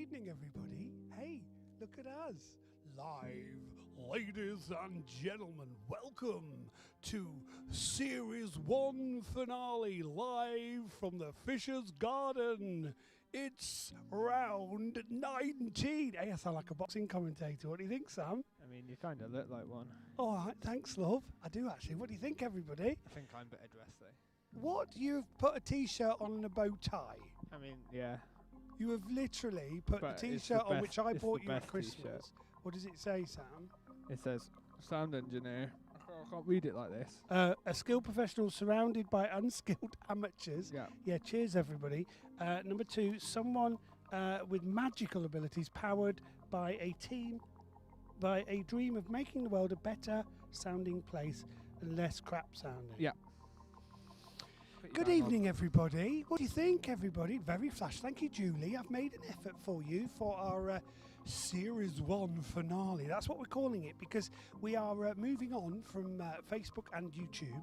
evening, everybody. Hey, look at us. Live, ladies and gentlemen, welcome to Series 1 finale, live from the Fisher's Garden. It's round 19. Hey, I sound like a boxing commentator. What do you think, Sam? I mean, you kind of look like one. All right, thanks, love. I do, actually. What do you think, everybody? I think I'm better dressed, though. What? You've put a T-shirt on and a bow tie. I mean, yeah. You have literally put But the it's T-shirt the on which I best- bought it's you the at best Christmas. T-shirt. What does it say, Sam? It says, sound engineer. I can't read it like this. A skilled professional surrounded by unskilled amateurs. Yeah. Yeah, cheers, everybody. Number 2, someone with magical abilities powered by a dream of making the world a better sounding place and less crap sounding. Yeah. Good evening, everybody. What do you think, everybody? Very flash. Thank you, Julie. I've made an effort for you for our Series 1 finale. That's what we're calling it because we are moving on from Facebook and YouTube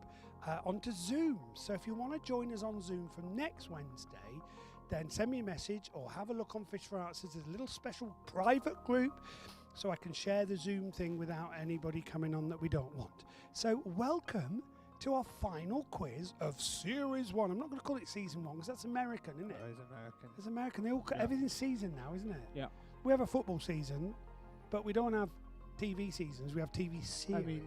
onto Zoom. So if you want to join us on Zoom from next Wednesday, then send me a message or have a look on Fish for Answers. There's a little special private group so I can share the Zoom thing without anybody coming on that we don't want. So welcome to our final quiz of Series 1. I'm not going to call it Season 1 because that's American, isn't it? That is American. It's American. They all Yeah. Everything's season now, isn't it? Yeah. We have a football season, but we don't have TV seasons. We have TV series. I mean,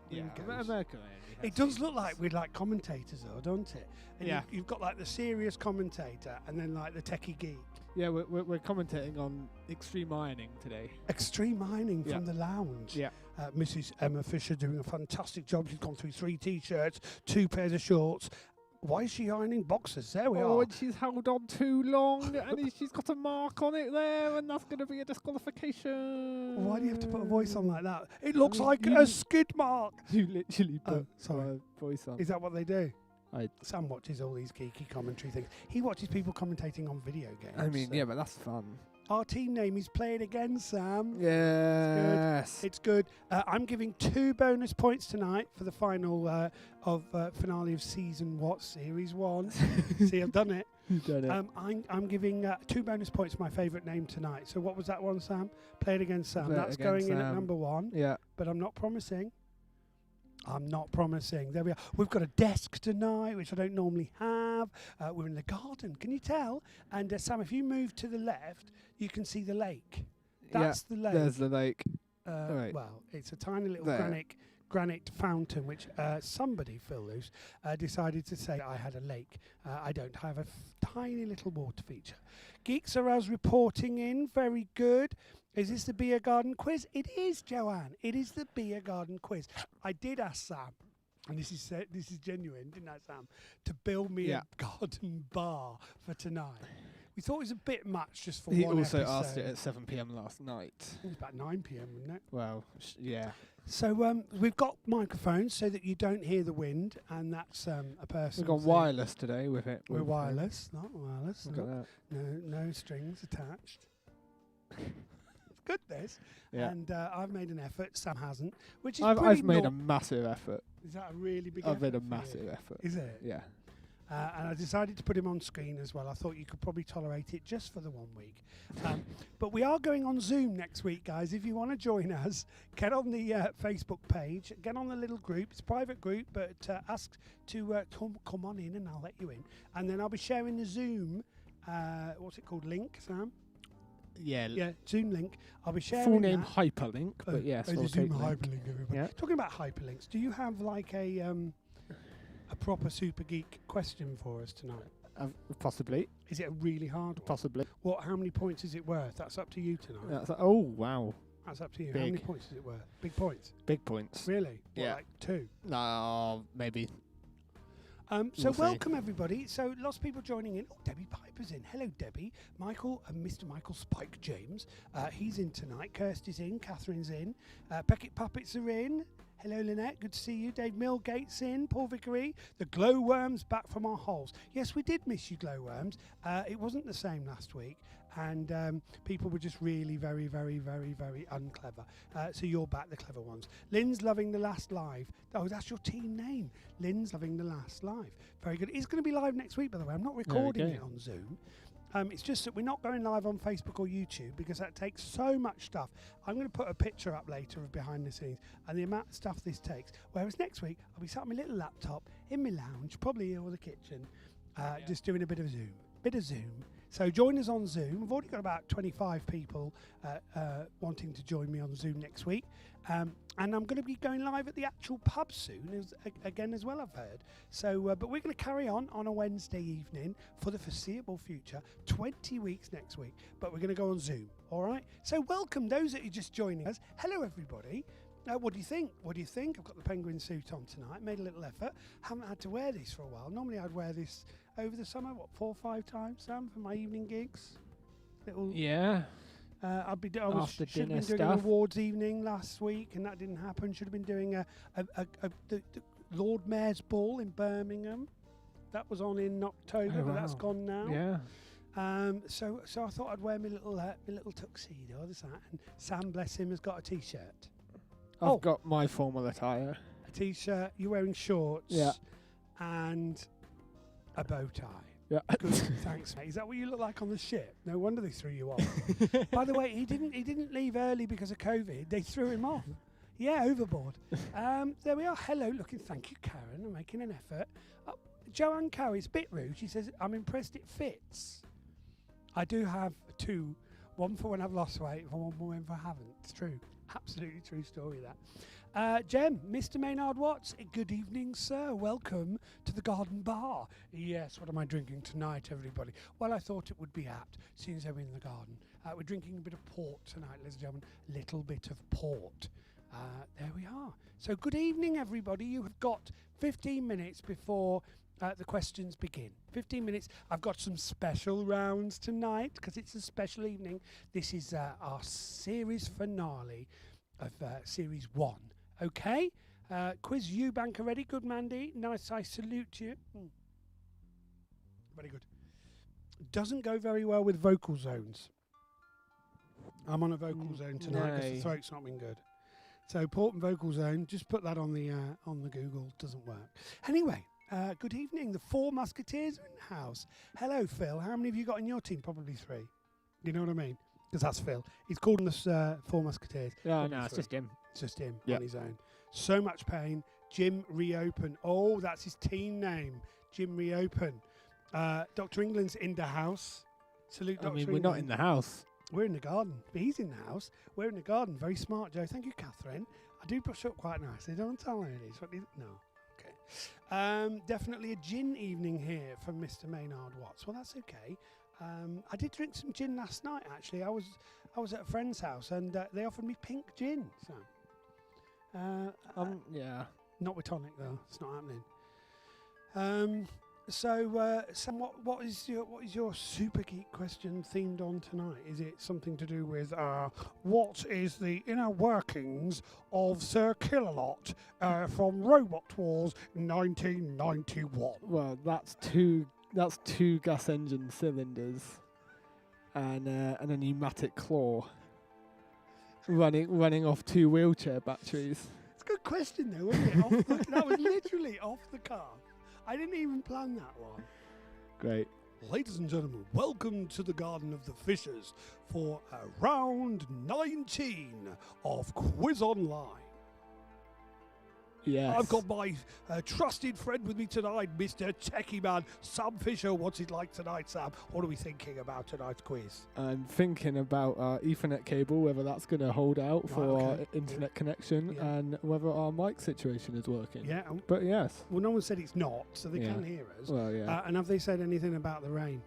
There yeah. it goes. American. It does look like we're like commentators, though, don't it? And Yeah. you've got like the serious commentator and then like the techie geek. Yeah, we're commentating on extreme ironing today. Extreme Mining Yeah. from the lounge. Yeah. Mrs. Emma Fisher doing a fantastic job. She's gone through 3 T-shirts, 2 pairs of shorts. Why is she ironing boxers? There we are. And she's held on too long, and she's got a mark on it there, and that's going to be a disqualification. Why do you have to put a voice on like that? It looks mean, like you- a skid mark. You literally Oh, put sorry. a voice on. Is that what they do? I- Sam watches all these geeky commentary things. He watches people commentating on video games. I mean, so- yeah, but that's fun. Our team name is Play It Again, Sam. Yes. It's good. I'm giving 2 bonus points tonight for the final finale of Series 1. See, I've done it. You've done it. I'm giving 2 bonus points for my favourite name tonight. So what was that one, Sam? Play It Again, Sam. Play It That's Again, going in at Sam. number 1, Yeah. but I'm not promising. I'm not promising. There we are. We've got a desk tonight, which I don't normally have. We're in the garden. Can you tell? And Sam, if you move to the left, you can see the lake. That's the lake. There's the lake. Right. Well, it's a tiny little There. granite fountain, which somebody, Phil Loose, decided to say I had a lake. I don't have a tiny little water feature. Geeks are us reporting in. Very good. Is this the beer garden quiz? It is, Joanne. It is the beer garden quiz. I did ask Sam, and this is genuine, didn't I, Sam, to build me Yeah. a garden bar for tonight. We thought it was a bit much just for He one also episode. asked it at 7 p.m. last night. It was about 9 p.m, wasn't it? Well, yeah. So we've got microphones so that you don't hear the wind, and that's a person. We've got wireless today with it. We're with, wireless, not wireless. Look at that. No strings attached. It's good, this. Yeah. And I've made an effort. Sam hasn't, which is I've pretty made a nor- massive effort. Is that a really big? I've made a effort for you? massive effort. Is it? Yeah. And I decided to put him on screen as well. I thought you could probably tolerate it just for the 1 week. But we are going on Zoom next week, guys. If you want to join us, get on the Facebook page, get on the little group. It's a private group, but ask to come on in and I'll let you in. And then I'll be sharing the Zoom, what's it called, link, Sam? Yeah. Yeah, Zoom link. I'll be sharing Full name that. hyperlink, but yes, the we'll Zoom take link. hyperlink, everybody. Yeah. Talking about hyperlinks, do you have like a proper super geek question for us tonight? Possibly. Is it a really hard one? Possibly. What? How many points is it worth? That's up to you tonight. That's oh, wow. That's up to you. How many Big. points is it worth? Big points. Big points. Really? What, Yeah. like 2. No, maybe. So We'll see. welcome everybody. So lots of people joining in. Oh, Debbie Piper's in. Hello, Debbie. Michael and Mr. Michael Spike James. He's in tonight. Kirsty's in. Catherine's in. Beckett Puppets are in. Hello, Lynette. Good to see you. Dave Millgate's in. Paul Vickery. The glowworms back from our holes. Yes, we did miss you, glowworms. It wasn't the same last week. And people were just really very, very, very, very unclever. So you're back, the clever ones. Lynn's loving the last live. Oh, that's your team name. Lynn's loving the last live. Very good. It's going to be live next week, by the way. I'm not recording it on Zoom. It's just that we're not going live on Facebook or YouTube because that takes so much stuff. I'm going to put a picture up later of behind the scenes and the amount of stuff this takes. Whereas next week, I'll be sat on my little laptop in my lounge, probably or the kitchen, just doing a bit of Zoom. So join us on Zoom. I've already got about 25 people wanting to join me on Zoom next week. And I'm going to be going live at the actual pub soon, again as well, I've heard. So, but we're going to carry on a Wednesday evening for the foreseeable future, 20 weeks next week. But we're going to go on Zoom, all right? So welcome those that are just joining us. Hello, everybody. What do you think? I've got the penguin suit on tonight. Made a little effort. Haven't had to wear this for a while. Normally I'd wear this over the summer, 4 or 5 times, Sam, for my evening gigs. Yeah. I should have After been dinner doing an stuff. awards evening last week, and that didn't happen. Should have been doing the Lord Mayor's Ball in Birmingham. That was on in October, but that's gone now. Yeah. So I thought I'd wear my little tuxedo. There's that. And Sam, bless him, has got a t-shirt. I've got my formal attire. A t-shirt. You're wearing shorts. Yeah. And a bow tie. Yeah. Good. Thanks, mate. Is that what you look like on the ship? No wonder they threw you off. By the way, he didn't leave early because of COVID. They threw him off. Yeah, overboard. There we are. Hello, looking. Thank you, Karen. I'm making an effort. Joanne Cowie's a bit rude. She says, "I'm impressed it fits." I do have 2. One for when I've lost weight, and one for when I haven't. It's true. Absolutely true story, that. Jem, Mr. Maynard Watts, good evening, sir. Welcome to the Garden Bar. Yes, what am I drinking tonight, everybody? Well, I thought it would be apt, seeing as I'm in the garden. We're drinking a bit of port tonight, ladies and gentlemen. Little bit of port. There we are. So good evening, everybody. You have got 15 minutes before the questions begin. 15 minutes. I've got some special rounds tonight because it's a special evening. This is our series finale of series 1. Okay? Quiz you, banker ready? Good, Mandy. Nice, I salute you. Very good. Doesn't go very well with vocal zones. I'm on a vocal zone tonight because the throat's not been good. So port and vocal zone, just put that on the Google. Doesn't work. Anyway, good evening. The 4 Musketeers are in the house. Hello, Phil. How many have you got in your team? Probably 3. You know what I mean? Because that's Phil. He's called them 4 Musketeers. Yeah, no, it's just him. It's just him on his own. So much pain. Jim Reopen. Oh, that's his team name. Jim Reopen. Dr. England's in the house. Salute Dr. England. We're not in the house. We're in the garden. But he's in the house. We're in the garden. Very smart, Joe. Thank you, Catherine. I do brush up quite nicely. Don't tell ladies. No. Okay. Definitely a gin evening here from Mr. Maynard Watts. Well, that's okay. I did drink some gin last night, actually. I was at a friend's house and they offered me pink gin. So, yeah. Not with tonic though. It's not happening. So, Sam, what is your super geek question themed on tonight? Is it something to do with what is the inner workings of Sir Killalot from Robot Wars 1991? Well, that's two gas engine cylinders and a pneumatic claw running off 2 wheelchair batteries. It's a good question though, wasn't it? That was literally off the cuff. I didn't even plan that one. Great. Ladies and gentlemen, welcome to the Garden of the Fishers for round 19 of Quiz Online. Yes. I've got my trusted friend with me tonight, Mr. Techie Man, Sam Fisher. What's it like tonight, Sam? What are we thinking about tonight's quiz? I'm thinking about our Ethernet cable, whether that's going to hold out for our internet connection and whether our mic situation is working. Yeah. But yes. Well, no one said it's not, so they can hear us. Well, yeah. And have they said anything about the rain?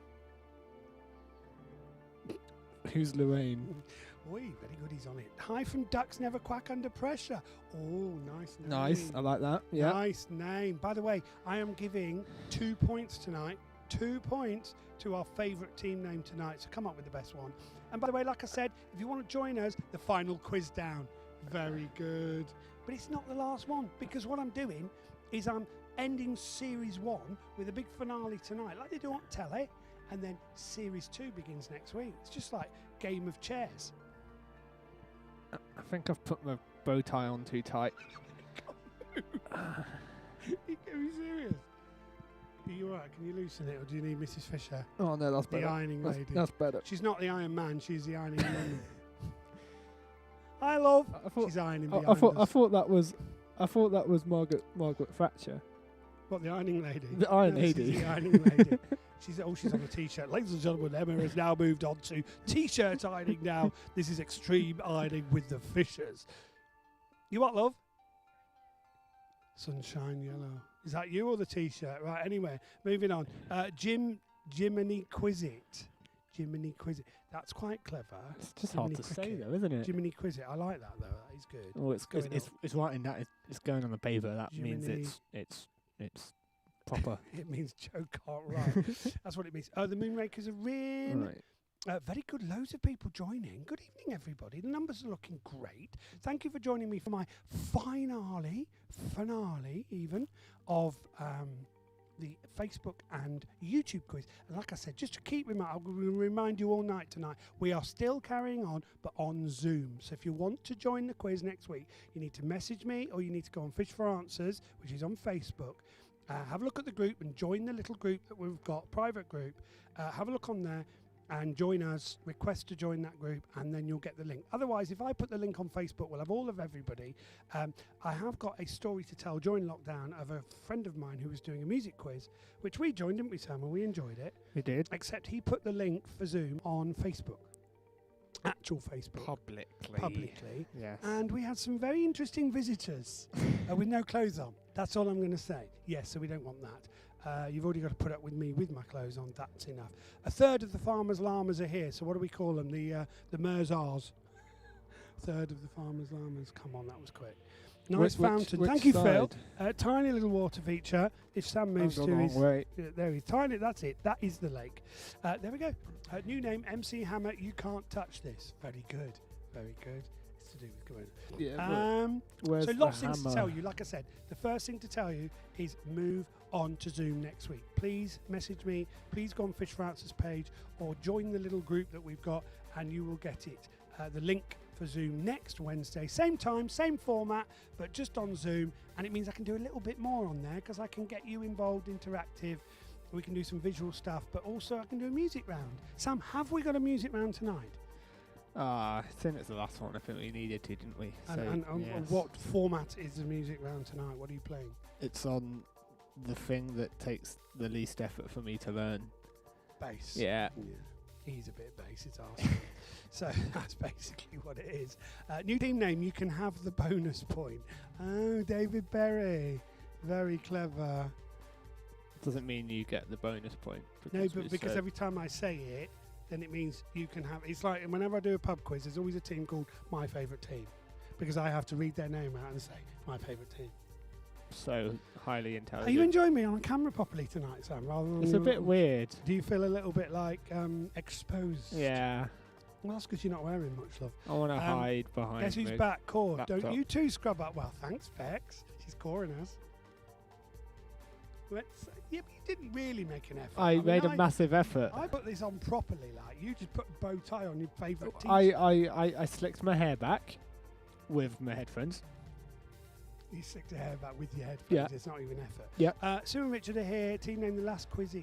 Who's Lorraine? Oi, very good, he's on it. Hi from Ducks Never Quack Under Pressure. Oh, nice name. Nice, I like that. Yeah. Nice name. By the way, I am giving 2 points tonight. 2 points to our favourite team name tonight. So come up with the best one. And by the way, like I said, if you want to join us, the final quiz down. Very good. But it's not the last one, because what I'm doing is I'm ending Series 1 with a big finale tonight, like they do on telly. And then Series 2 begins next week. It's just like Game of Chairs. I think I've put my bow tie on too tight. You can be serious. Are you alright? Can you loosen it, or do you need Mrs. Fisher? Oh no, that's the better. ironing lady. That's better. She's not the Iron Man. She's the ironing woman. Hi, love. She's ironing behind us. I thought that was Margaret Thatcher. What, the ironing lady? The iron no, lady. The ironing lady. She's on a t-shirt. Ladies and gentlemen, Emma has now moved on to t-shirt ironing now. This is extreme ironing with the Fishers. You what, love? Sunshine yellow. Is that you or the t-shirt? Right, anyway, moving on. Jiminy Quizit. Jiminy Quizit. That's quite clever. It's just Jiminy hard to Cricket. say, though, isn't it? Jiminy Quizit. I like that, though. That is good. Oh, it's writing that. It's going on the paper. That means it's proper. It means Joe can't write. That's what it means. Oh, the Moonrakers are in. Right. Very good. Loads of people joining. Good evening, everybody. The numbers are looking great. Thank you for joining me for my finale even, of the Facebook and YouTube quiz. And like I said, just to keep I'll remind you all night tonight, we are still carrying on, but on Zoom. So if you want to join the quiz next week, you need to message me, or you need to go on Fish for Answers, which is on Facebook. Have a look at the group and join the little group that we've got, private group. Have a look on there and join us, request to join that group, and then you'll get the link. Otherwise, if I put the link on Facebook, we'll have all of everybody. I have got a story to tell during lockdown of a friend of mine who was doing a music quiz, which we joined, didn't we, Sam? And we enjoyed it. We did. Except he put the link for Zoom on Facebook. Actual Facebook. Publicly. Yes. And we had some very interesting visitors with no clothes on. That's all I'm going to say. Yes, so we don't want that. You've already got to put up with me with my clothes on. That's enough. A third of the farmers' llamas are here. So what do we call them? The Merzars. Third of the farmers' llamas. Come on, that was quick. Nice fountain. Thank you, Phil. Tiny little water feature. If Sam moves to his... there he's tiny. That's it. That is the lake. There we go. New name, MC Hammer. You can't touch this. Very good. Very good. It's to do with going. Yeah, so lots of things to tell you. Like I said, the first thing to tell you is move on to Zoom next week. Please message me. Please go on Fish for Answers page or join the little group that we've got, and you will get it. The link for Zoom next Wednesday. Same time, same format, but just on Zoom. And it means I can do a little bit more on there because I can get you involved, interactive. We can do some visual stuff, but also I can do a music round. Sam, have we got a music round tonight? I think it's the last one. I think we needed to, didn't we? And what format is the music round tonight? What are you playing? It's on the thing that takes the least effort for me to learn. Bass. Yeah. He's a bit bass, it's awesome. So that's basically what it is. New team name, you can have the bonus point. Oh, David Berry. Very clever. Doesn't mean you get the bonus point. No, but because every time I say it, then it means you can have... It's like whenever I do a pub quiz, there's always a team called My Favourite Team. Because I have to read their name out and say, My Favourite Team. So highly intelligent. Are you enjoying me on camera properly tonight, Sam? It's a bit weird. Do you feel a little bit like exposed? Yeah. Well, that's because you're not wearing much, love. I want to hide behind. Guess who's back? Core. Laptop. Don't you two scrub up. Well, thanks, Bex. She's coring us. Yeah, but you didn't really make an effort. I made a massive effort. I put this on properly. Like you just put a bow tie on your favourite T-shirt. I slicked my hair back with my headphones. You slicked your hair back with your headphones. Yeah. It's not even effort. Yeah. Sue and Richard are here. Team name The Last Quiz here.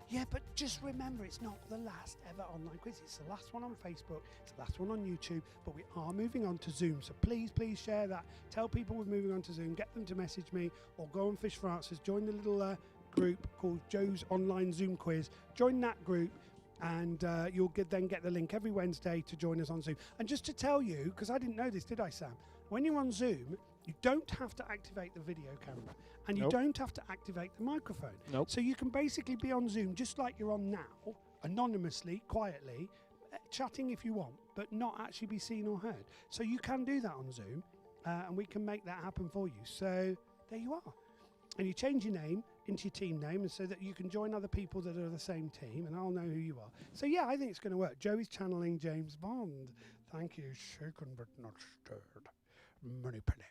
Yeah, but just remember, it's not the last ever online quiz. It's the last one on Facebook. It's the last one on YouTube. But we are moving on to Zoom. So please share that. Tell people we're moving on to Zoom. Get them to message me or go on Fish for Answers. Join the little group called Joe's Online Zoom Quiz. Join that group. And you'll then get the link every Wednesday to join us on Zoom. And just to tell you, because I didn't know this, did I, Sam? When you're on Zoom, you don't have to activate the video camera. And you don't have to activate the microphone. Nope. So you can basically be on Zoom just like you're on now, anonymously, quietly, chatting if you want, but not actually be seen or heard. So you can do that on Zoom, and we can make that happen for you. So there you are. And you change your name into your team name, and so that you can join other people that are the same team, and I'll know who you are. So yeah, I think it's going to work. Joey's channeling James Bond. Thank you. Shaken but not stirred. Moneypenny.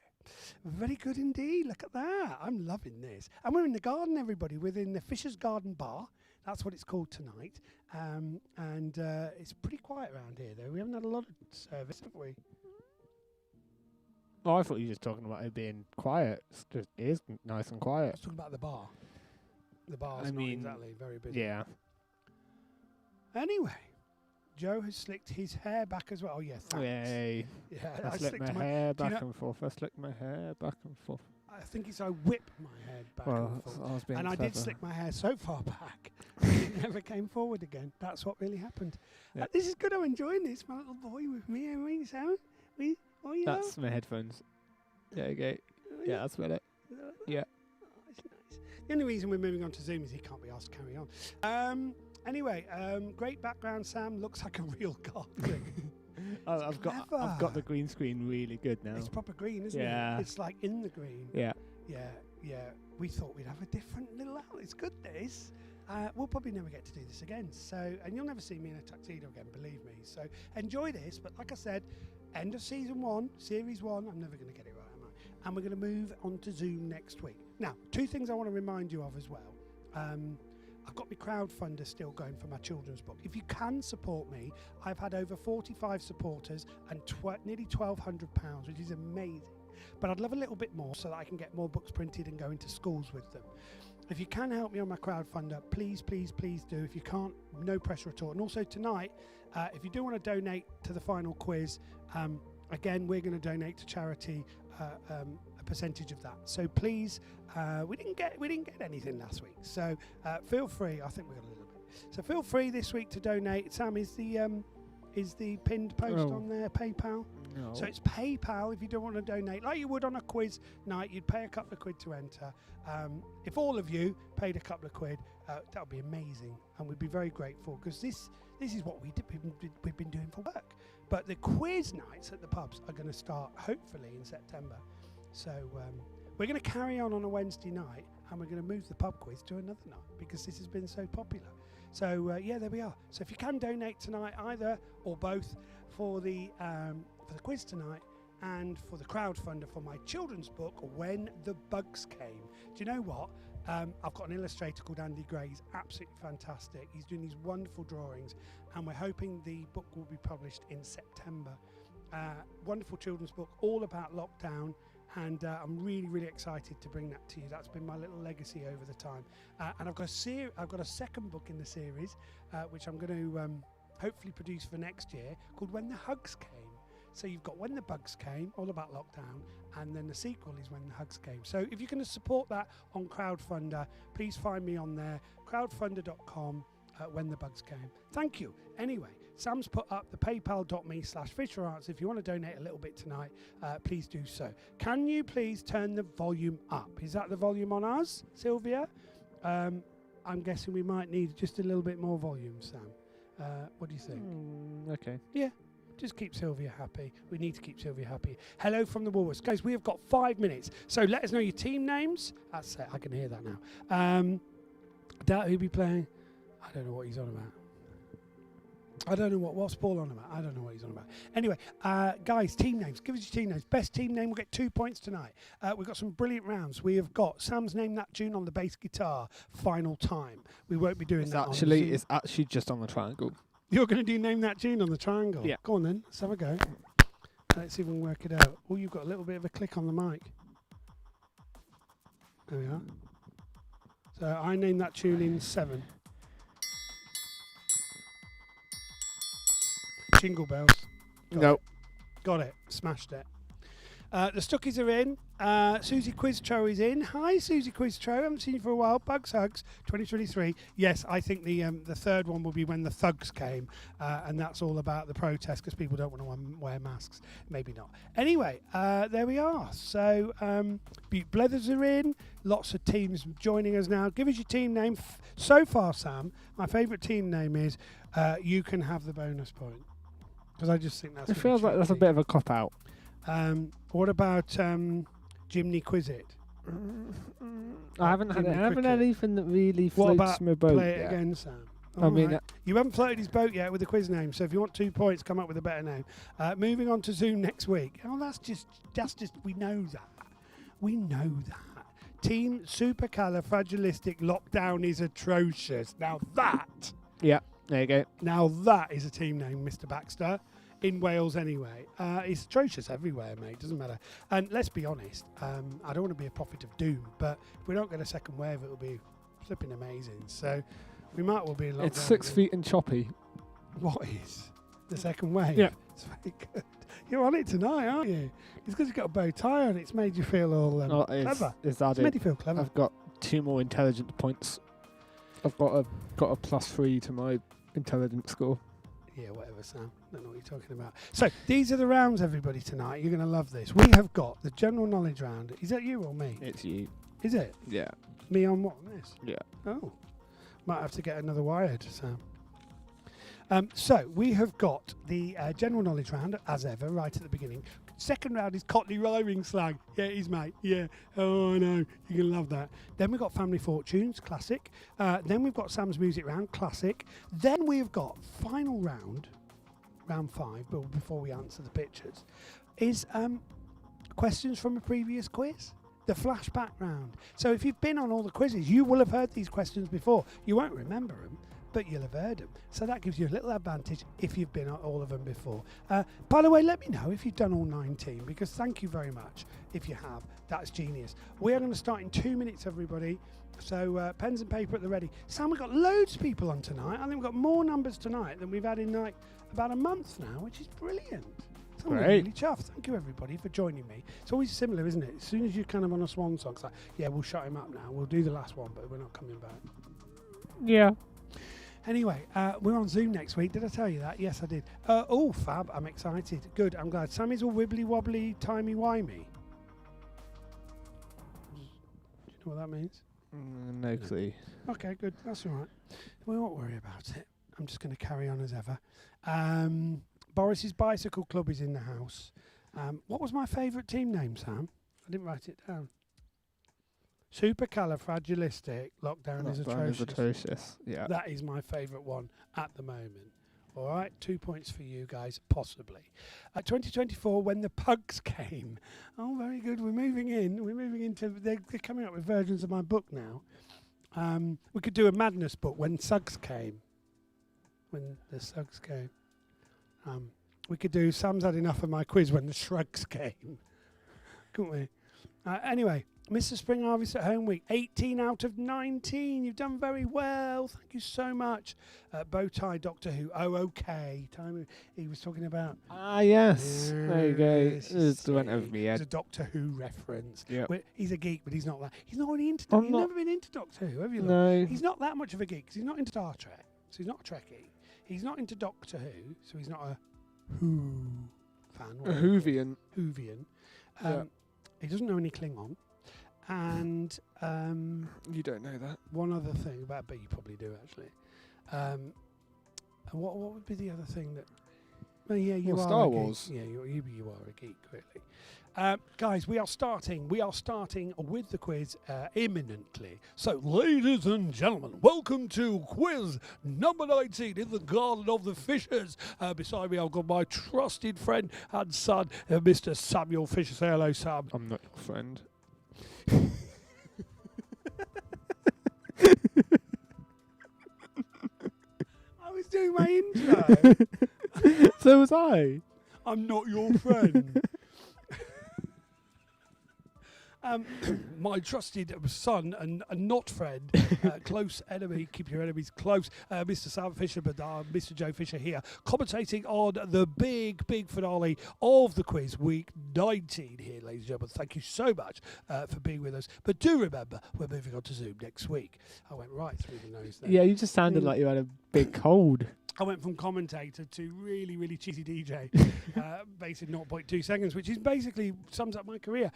Very good indeed. Look at that. I'm loving this. And we're in the garden, everybody. We're in the Fisher's Garden Bar. That's what it's called tonight. And it's pretty quiet around here, though. We haven't had a lot of service, have we? Oh, I thought you were just talking about it being quiet. It is nice and quiet. Let's talk about the bar. The bar's I not mean, exactly very busy. Yeah. Anyway, Joe has slicked his hair back as well. Oh, yeah, thanks. Yay. Yeah, I slick my hair back and forth. I slick my hair back and forth. I think it's I whip my head back and forth. I was being and clever. I did slick my hair so far back, it never came forward again. That's what really happened. Yep. This is good. I'm enjoying this. My little boy with me. That's my headphones. There you go. Yeah, that's better. Yeah. Oh, it's nice. The only reason we're moving on to Zoom is he can't be asked to carry on. Anyway, great background, Sam. Looks like a real garden. I've got the green screen really good now. It's proper green, isn't Yeah. it? It's like in the green. Yeah. Yeah. We thought we'd have a different little outlet. It's good, this. We'll probably never get to do this again. So, and you'll never see me in a tuxedo again, believe me. So enjoy this. But like I said, end of season 1, series 1. I'm never going to get it right, am I? And we're going to move on to Zoom next week. Now, 2 things I want to remind you of as well. I've got my crowdfunder still going for my children's book. If you can support me, I've had over 45 supporters and nearly £1,200, which is amazing. But I'd love a little bit more so that I can get more books printed and go into schools with them. If you can help me on my crowdfunder, please, please, please do. If you can't, no pressure at all. And also tonight, if you do want to donate to the final quiz, again, we're going to donate to charity a percentage of that. So please, we didn't get anything last week. So feel free. I think we got a little bit. So feel free this week to donate. Sam, is the pinned post on there PayPal? No. So it's PayPal if you don't want to donate. Like you would on a quiz night, you'd pay a couple of quid to enter. If all of you paid a couple of quid, that would be amazing. And we'd be very grateful because this is what we've been doing for work. But the quiz nights at the pubs are going to start hopefully in September. So we're going to carry on a Wednesday night and we're going to move the pub quiz to another night because this has been so popular. So yeah, there we are. So if you can donate tonight, either or both, for the quiz tonight and for the crowdfunder for my children's book, When the Bugs Came. Do you know what? I've got an illustrator called Andy Gray. He's absolutely fantastic. He's doing these wonderful drawings, and we're hoping the book will be published in September. Wonderful children's book, all about lockdown. And I'm really, really excited to bring that to you. That's been my little legacy over the time. And I've got a second book in the series, which I'm going to hopefully produce for next year, called When the Hugs Came. So you've got When the Bugs Came, all about lockdown, and then the sequel is When the Hugs Came. So if you're going to support that on Crowdfunder, please find me on there, crowdfunder.com, When the Bugs Came. Thank you. Anyway, Sam's put up the paypal.me/FisherArts. If you want to donate a little bit tonight, please do so. Can you please turn the volume up? Is that the volume on us, Sylvia? I'm guessing we might need just a little bit more volume, Sam. What do you think? Okay. Yeah. Just keep Sylvia happy. We need to keep Sylvia happy. Hello from the Woolworths. Guys, we have got 5 minutes. So let us know your team names. That's it. I can hear that now. Doubt who'll be playing. I don't know what he's on about. I don't know what's Paul on about. I don't know what he's on about. Anyway, guys, team names. Give us your team names. Best team name will get 2 points tonight. We've got some brilliant rounds. We have got Sam's Name That Tune on the bass guitar. Final time. We won't be doing that. It's actually just on the triangle. You're going to do Name That Tune on the triangle? Yeah. Go on then. Let's have a go. Let's see if we can work it out. Oh, you've got a little bit of a click on the mic. There we are. So I name that tune in 7. Jingle bells. Got it. Smashed it. The Stuckies are in. Susie Quiztro is in. Hi, Susie Quiztro. Haven't seen you for a while. Bugs Hugs 2023. Yes, I think the third one will be When the Thugs Came, and that's all about the protest because people don't want to wear masks. Maybe not. Anyway, there we are. So Butte Blethers are in. Lots of teams joining us now. Give us your team name. So far, Sam, my favourite team name is You Can Have the Bonus Point. Because I just think that's... It feels like that's a bit of a cop-out. What about Jimny Quizit? I haven't had anything that really floats my boat. Play it again, Sam? You haven't floated his boat yet with the quiz name, so if you want 2 points, come up with a better name. Moving on to Zoom next week. Oh, that's just we know that. We know that. Team Supercalifragilistic Lockdown is atrocious. Now that... Yeah, there you go. Now that is a team name, Mr. Baxter. In Wales anyway. It's atrocious everywhere, mate. Doesn't matter. And let's be honest, I don't want to be a prophet of doom, but if we don't get a second wave, it'll be flipping amazing. So we might well be in lockdown. It's 6 feet and choppy. What is the second wave? Yeah. It's very good. You're on it tonight, aren't you? It's because you've got a bow tie on. It's made you feel all clever. Is that It's it? made you feel clever. I've got 2 more intelligence points. I've got a +3 to my intelligence score. Yeah, whatever, Sam. Don't know what you're talking about. So these are the rounds, everybody, tonight. You're going to love this. We have got the general knowledge round. Is that you or me? It's you. Is it? Yeah. Me on what? On this? Yeah. Oh. Might have to get another wired, Sam. So we have got the general knowledge round, as ever, right at the beginning. Second round is Cockney rhyming slang. Yeah, it is, mate. Yeah. Oh, I know. You're going to love that. Then we've got Family Fortunes, classic. Then we've got Sam's Music Round, classic. Then we've got final round, round 5, but before we answer the pictures, is questions from a previous quiz. The flashback round. So if you've been on all the quizzes, you will have heard these questions before. You won't remember them, but you'll have heard them. So that gives you a little advantage if you've been on all of them before. By the way, let me know if you've done all 19, because thank you very much if you have. That's genius. We are going to start in 2 minutes, everybody. So pens and paper at the ready. Sam, we've got loads of people on tonight. I think we've got more numbers tonight than we've had in like about a month now, which is brilliant. I'm really chuffed. Thank you, everybody, for joining me. It's always similar, isn't it? As soon as you're kind of on a swan song, it's like, yeah, we'll shut him up now. We'll do the last one, but we're not coming back. Yeah. Anyway, we're on Zoom next week. Did I tell you that? Yes, I did. Oh, fab. I'm excited. Good. I'm glad. Sammy's all wibbly-wobbly, timey-wimey. Do you know what that means? No clue. Okay, good. That's all right. We won't worry about it. I'm just going to carry on as ever. Boris's Bicycle Club is in the house. What was my favourite team name, Sam? I didn't write it down. Supercalifragilistic. Lockdown is atrocious. Yeah. That is my favourite one at the moment. All right, 2 points for you guys, possibly. 2024, when the pugs came. Oh, very good. We're moving in. We're moving into. They're coming up with versions of my book now. We could do a madness book when Suggs came. When the Suggs came. We could do Sam's had enough of my quiz when the shrugs came. Couldn't we? Anyway, Mr. Spring Harvest at Home Week, 18 out of 19. You've done very well. Thank you so much. Bowtie Doctor Who. Oh, okay. Time he was talking about. Ah, yes. There you go. It went over me head. It's a Doctor Who reference. Yeah. He's a geek, but he's not that. He's not really into. I'm You've not- never been into Doctor Who, have you? No. He's not that much of a geek because he's not into Star Trek. So he's not a Trekkie. He's not into Doctor Who, so he's not a Who fan. A Whovian. Whovian. Yeah. He doesn't know any Klingon. And You don't know that. one other thing about, but you probably do actually. And what would be the other thing that? Well, yeah, you Well, are Star a Wars. Geek. Yeah, you are a geek, really. Guys, we are starting with the quiz imminently. So, ladies and gentlemen, welcome to quiz number 19 in the Garden of the Fishers. Beside me, I've got my trusted friend and son, Mr. Samuel Fisher. Say hello, Sam. I'm not your friend. I was doing my intro. So was I. I'm not your friend. My trusted son and not friend, close enemy, keep your enemies close, Mr. Sam Fisher, but Mr. Joe Fisher here, commentating on the big finale of the quiz, week 19 here, ladies and gentlemen. Thank you so much for being with us. But do remember, we're moving on to Zoom next week. I went right through the nose there. Yeah, you just sounded like you had a big cold. I went from commentator to really cheesy DJ, based in 0.2 seconds, which is basically sums up my career.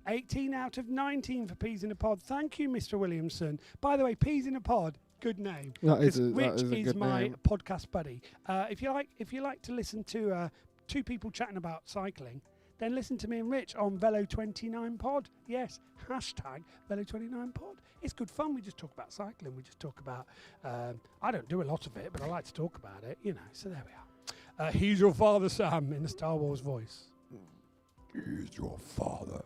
18 out of 19 for Peas in a Pod. Thank you, Mr. Williamson. By the way, Peas in a Pod, good name. That is a Rich good my name. podcast buddy. If you like to listen to two people chatting about cycling, then listen to me and Rich on Velo29 Pod. Yes, hashtag Velo29Pod. It's good fun. We just talk about cycling. We just talk about... I don't do a lot of it, but I like to talk about it, you know. So there we are. He's your father, Sam, in the Star Wars voice. He's your father.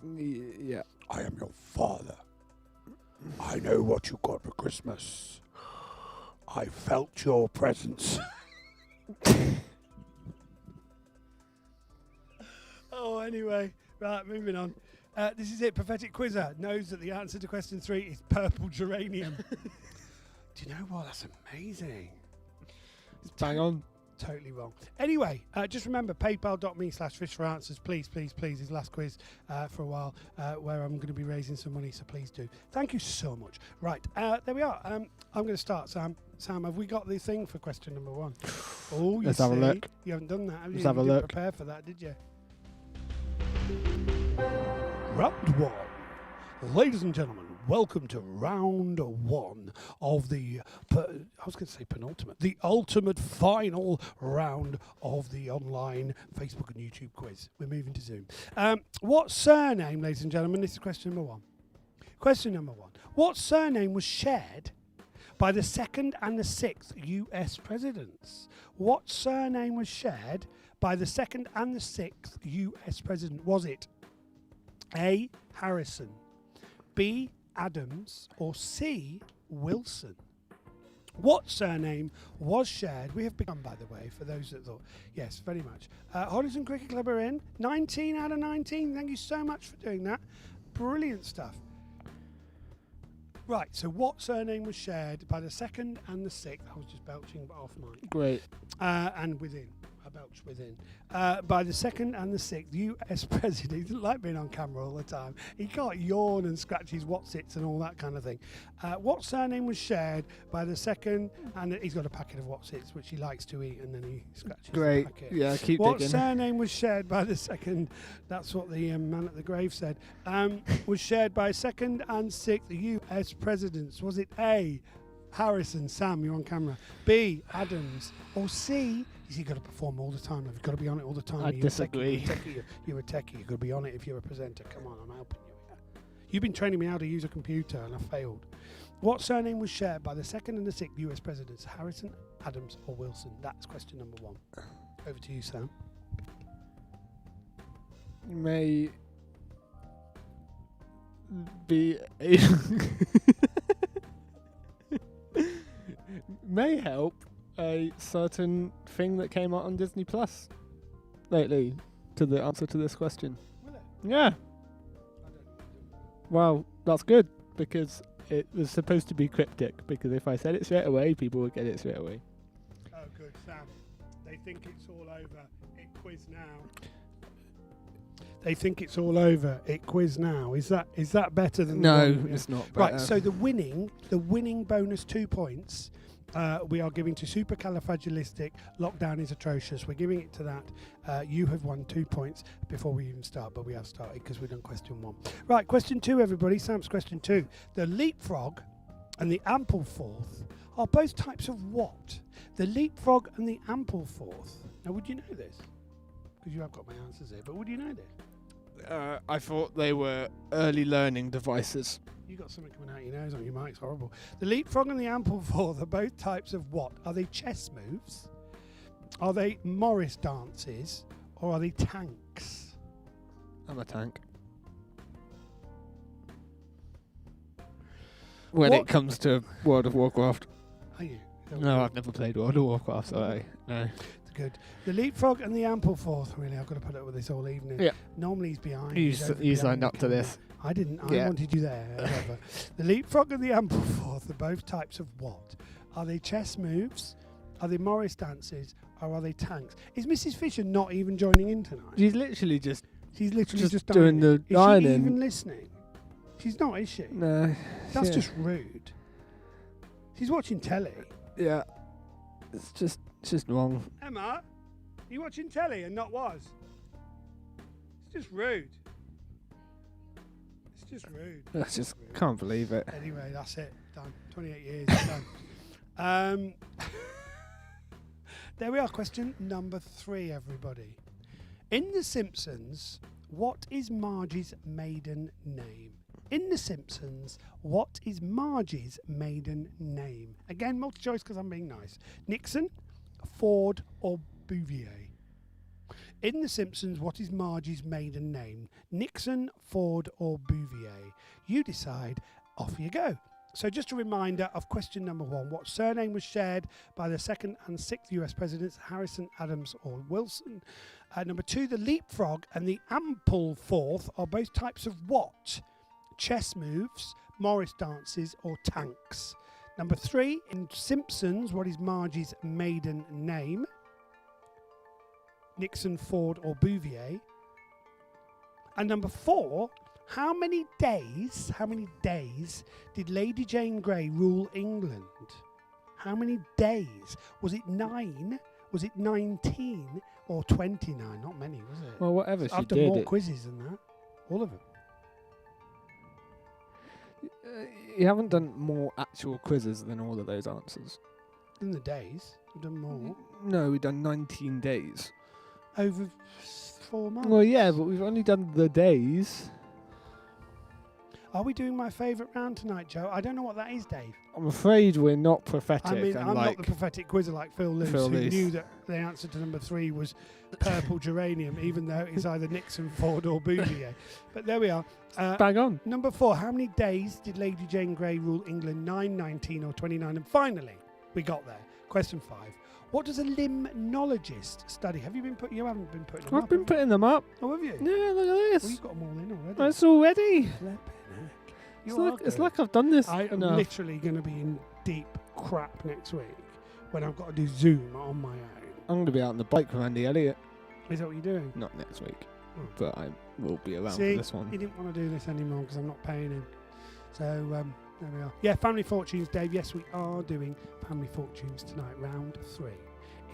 Yeah. I am your father. I know what you got for Christmas. I felt your presence. Oh, anyway, Right, moving on. This is it. Prophetic Quizzer knows that the answer to question 3 is purple geranium. Do you know what? That's amazing. It's bang on. Totally wrong. Anyway, just remember paypal.me/fish4answers. Please, please, please. His last quiz for a while where I'm going to be raising some money, so please do. Thank you so much. Right, there we are. I'm going to start, Sam. Sam, have we got the thing for question number 1? Oh, Let's have a look. You haven't done that, have you? Let's have a You didn't look. prepare for that, did you? Round 1. Ladies and gentlemen, welcome to round 1 of the, I was going to say penultimate, the ultimate final round of the online Facebook and YouTube quiz. We're moving to Zoom. What surname, ladies and gentlemen, this is question number 1. Question number 1. What surname was shared by the 2nd and the 6th US presidents? What surname was shared by the 2nd and the 6th US president? Was it A. Harrison, B. Adams, or C. Wilson? What surname was shared? We have begun, by the way, for those that thought. Yes, very much. Hoddesdon Cricket Club are in. 19 out of 19. Thank you so much for doing that. Brilliant stuff. Right, so what surname was shared by the 2nd and the 6th? I was just belching off mine. Great. And within. I belch within. By the 2nd and the 6th US president. He doesn't like being on camera all the time. He can't yawn and scratch his whatsits and all that kind of thing. What surname was shared by the 2nd, and he's got a packet of whatsits which he likes to eat, and then he scratches the packet. Yeah, keep What digging. surname was shared by the 2nd? That's what the man at the grave said. Was shared by 2nd and 6th US presidents. Was it A. Harrison? Sam, you're on camera. B. Adams, or C. You've got to perform all the time. You've got to be on it all the time. I disagree. You're a techie. You've got to be on it if you're a presenter. Come on, I'm helping you here. You've been training me how to use a computer, and I failed. What surname was shared by the 2nd and the 6th US presidents? Harrison, Adams, or Wilson? That's question number 1. Over to you, Sam. May be may help a certain thing that came out on Disney Plus lately to the answer to this question. Will it? Yeah. Well, that's good because it was supposed to be cryptic, because if I said it straight away, people would get it straight away. Oh, good, Sam. They think it's all over. It quiz now. They think it's all over. It quiz now. Is that better than No, the one? it's not. Right. So the winning bonus 2 points. We are giving to Supercalifragilistic. Lockdown is atrocious. We're giving it to that. You have won 2 points before we even start, but we have started because we've done question 1. Right, question 2, everybody. Sam's question 2. The leapfrog and the Ampleforth are both types of what? The leapfrog and the Ampleforth. Now, would you know this? Because you have got my answers here, but would you know this? I thought they were early learning devices. You got something coming out your nose on your mic. It's horrible. The leapfrog and the Ampleforth are both types of what? Are they chess moves? Are they Morris dances? Or are they tanks? I'm a tank. When What? it comes to World of Warcraft. Are you? No, I've never played World of Warcraft, so no. Good. The leapfrog and the Ampleforth. Really, I've got to put up with this all evening. Yeah. Normally he's behind. You he's over you behind signed the up to camera. this. I didn't. I Yeah. wanted you there. However. The leapfrog and the Ampleforth are both types of what? Are they chess moves? Are they Morris dances? Or are they tanks? Is Mrs. Fisher not even joining in tonight? She's literally just She's literally just doing ironing. the Is she ironing. even listening? She's not, is she? no. That's yeah. just rude. She's watching telly. Yeah. It's just wrong. Emma, are you watching telly and not was? It's just rude. It's just rude. I It's just rude. can't believe it. Anyway, that's it. Done. 28 years. Done. There we are. Question number 3, everybody. In The Simpsons, what is Marge's maiden name? In The Simpsons, what is Marge's maiden name? Again, multi-choice because I'm being nice. Nixon, Ford, or Bouvier? In The Simpsons, what is Marge's maiden name? Nixon, Ford, or Bouvier? You decide. Off you go. So just a reminder of question number 1. What surname was shared by the 2nd and 6th US presidents, Harrison, Adams, or Wilson? Number 2, the leapfrog and the ample fourth are both types of what? Chess moves, Morris dances, or tanks. Number 3, in Simpsons, what is Margie's maiden name? Nixon, Ford, or Bouvier? And number 4, how many days did Lady Jane Grey rule England? How many days? Was it 9? Was it 19 or 29? Not many, was it? Well, whatever I've done more quizzes than that. All of them. You haven't done more actual quizzes than all of those answers. In the days, we've done more. No, we've done 19 days. Over 4 months. Well, yeah, but we've only done the days. Are we doing my favourite round tonight, Joe? I don't know what that is, Dave. I'm afraid we're not prophetic. I mean, and I'm not the prophetic quizzer like Phil Loose, who knew that the answer to number 3 was purple geranium, even though it's either Nixon, Ford, or Bouvier. But there we are. Bang on. Number 4, how many days did Lady Jane Grey rule England? 9, 19, or 29? And finally, we got there. Question 5. What does a limnologist study? You haven't been putting them up. I've been putting them up. Oh, have you? Yeah, look at this. Well, you've got them all in already. That's already. Flipping heck. It's like I've done this I'm enough. literally going to be in deep crap next week when I've got to do Zoom on my own. I'm going to be out on the bike with Andy Elliott. Is that what you're doing? Not next week, Oh. but I will be around See, for this one. he didn't want to do this anymore because I'm not paying him. So, there we are. Yeah, Family Fortunes, Dave. Yes, we are doing Family Fortunes tonight. Round 3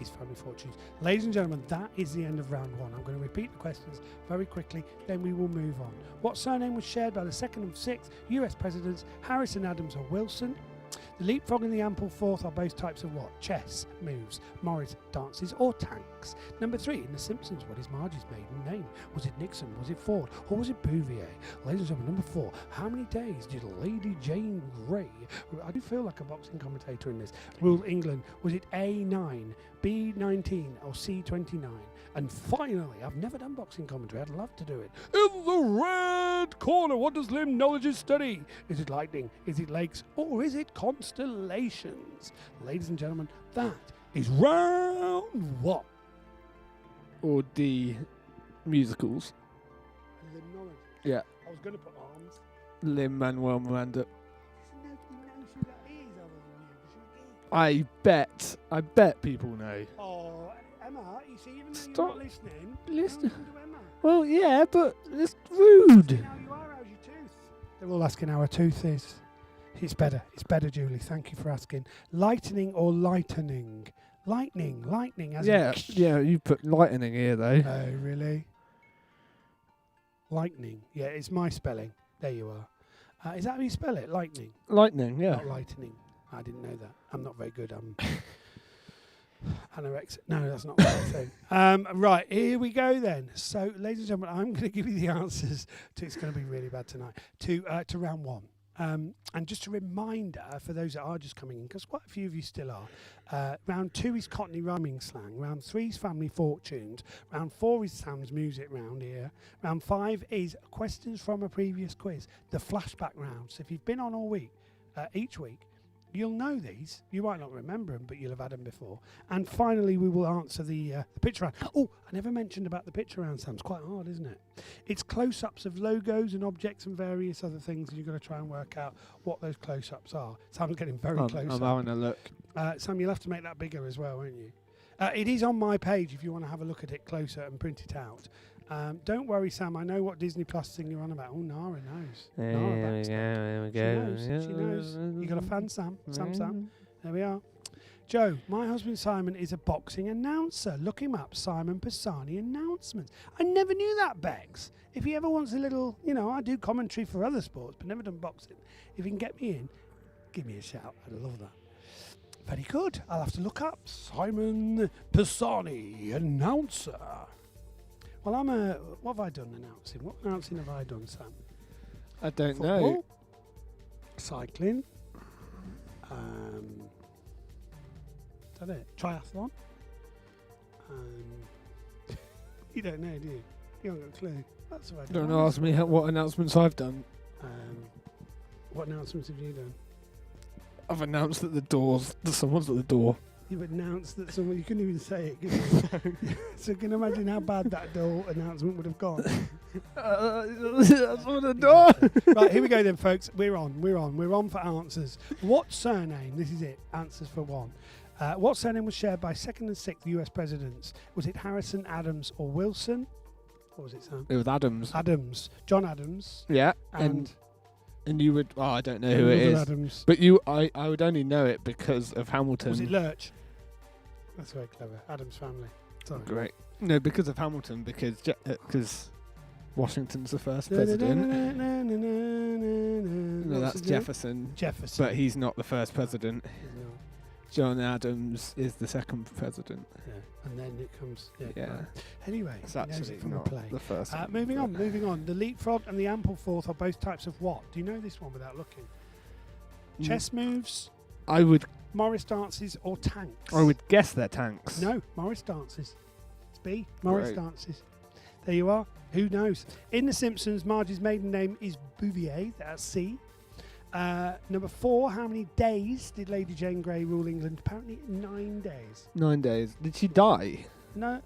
is Family Fortunes. Ladies and gentlemen, that is the end of round 1. I'm going to repeat the questions very quickly, then we will move on. What surname was shared by the second of 6 US presidents, Harrison, Adams, or Wilson? The leapfrog and the ample fourth are both types of what? Chess moves, Morris dances, or tanks. Number 3, in The Simpsons, what is Margie's maiden name? Was it Nixon, was it Ford, or was it Bouvier? Ladies and gentlemen, number 4, how many days did Lady Jane Grey, I do feel like a boxing commentator in this, rule England? Was it A9, B19, or C29? And finally, I've never done boxing commentary. I'd love to do it. In the red corner, what does limnologists study? Is it lightning? Is it lakes? Or is it constellations? Ladies and gentlemen, that is round 1. Or D, musicals. Limnology. Yeah. I was going to put arms. Lin-Manuel Miranda. Nobody knows who that is other than you, 'cause you're geek. I bet people know. Oh, Emma, you see, even though Stop you're not listening, listen. you don't listen to Emma. Well, yeah, but it's rude. How you are, how's your tooth? They're all asking how our tooth is. It's better, Julie. Thank you for asking. Lightning or lightening? Lightning. As Yeah, you put lightning here, though. Oh, really? Lightning. Yeah, it's my spelling. There you are. Is that how you spell it? Lightning? Lightning, yeah. Not lightning. I didn't know that. I'm not very good. I'm anorexic. No, that's not the right thing. Right, here we go then. So, ladies and gentlemen, I'm going to give you the answers to, it's going to be really bad tonight, to round 1. And just a reminder for those that are just coming in, because quite a few of you still are, round 2 is Cockney rhyming slang, round 3 is Family Fortunes, round 4 is Sam's music round here, round 5 is questions from a previous quiz, the flashback round. So if you've been on all week, each week, you'll know these. You might not remember them, but you'll have had them before. And finally, we will answer the picture round. Oh, I never mentioned about the picture round, Sam. It's quite hard, isn't it? It's close-ups of logos and objects and various other things, and you've got to try and work out what those close-ups are. Sam's getting very close. I'm having a look. Sam, you'll have to make that bigger as well, won't you? It is on my page if you want to have a look at it closer and print it out. Don't worry, Sam. I know what Disney Plus thing you're on about. Oh, Nara knows. There we go. She knows. You got a fan, Sam? Sam. There we are. Joe, my husband Simon is a boxing announcer. Look him up, Simon Pisani Announcements. I never knew that, Bex. If he ever wants a little, I do commentary for other sports, but never done boxing. If he can get me in, give me a shout. I'd love that. Very good. I'll have to look up Simon Pisani Announcer. Well, what have I done announcing? What announcing have I done, Sam? I don't Football, know. Cycling. Is that it? Triathlon. You don't know, do you? You haven't got a clue. That's what I Don't ask me what announcements I've done. What announcements have you done? I've announced that someone's at the door. You've announced that someone, you couldn't even say it, could you? So can you imagine how bad that whole announcement would have gone? That's what the door. Right, here we go then, folks. We're on for answers. What surname, this is it, answers for one. What surname was shared by 2nd and 6th US presidents? Was it Harrison, Adams, or Wilson? What was it, Sam? It was Adams. Adams. John Adams. Yeah, And you would. Oh, I don't know who it is. Adams. But I would only know it because of Hamilton. Was it Lurch? That's very clever. Adams family. Sorry. Great. No, because of Hamilton, because Washington's the first president. No, that's Jefferson. Jefferson. But he's not the first president. He's not. John Adams is the second president. Yeah. And then it comes. Yeah. Yeah. Right. Anyway, It's he knows actually it from not the play. the first. Moving on. The leapfrog and the ample fourth are both types of what? Do you know this one without looking? Chess moves, I would Morris dances, or tanks? guess they're tanks. No, Morris dances. It's B. Morris Great. dances. There you are. Who knows? In The Simpsons, Marge's maiden name is Bouvier. That's C. Number 4, how many days did Lady Jane Grey rule England? Apparently 9 days. 9 days. Did she die? No.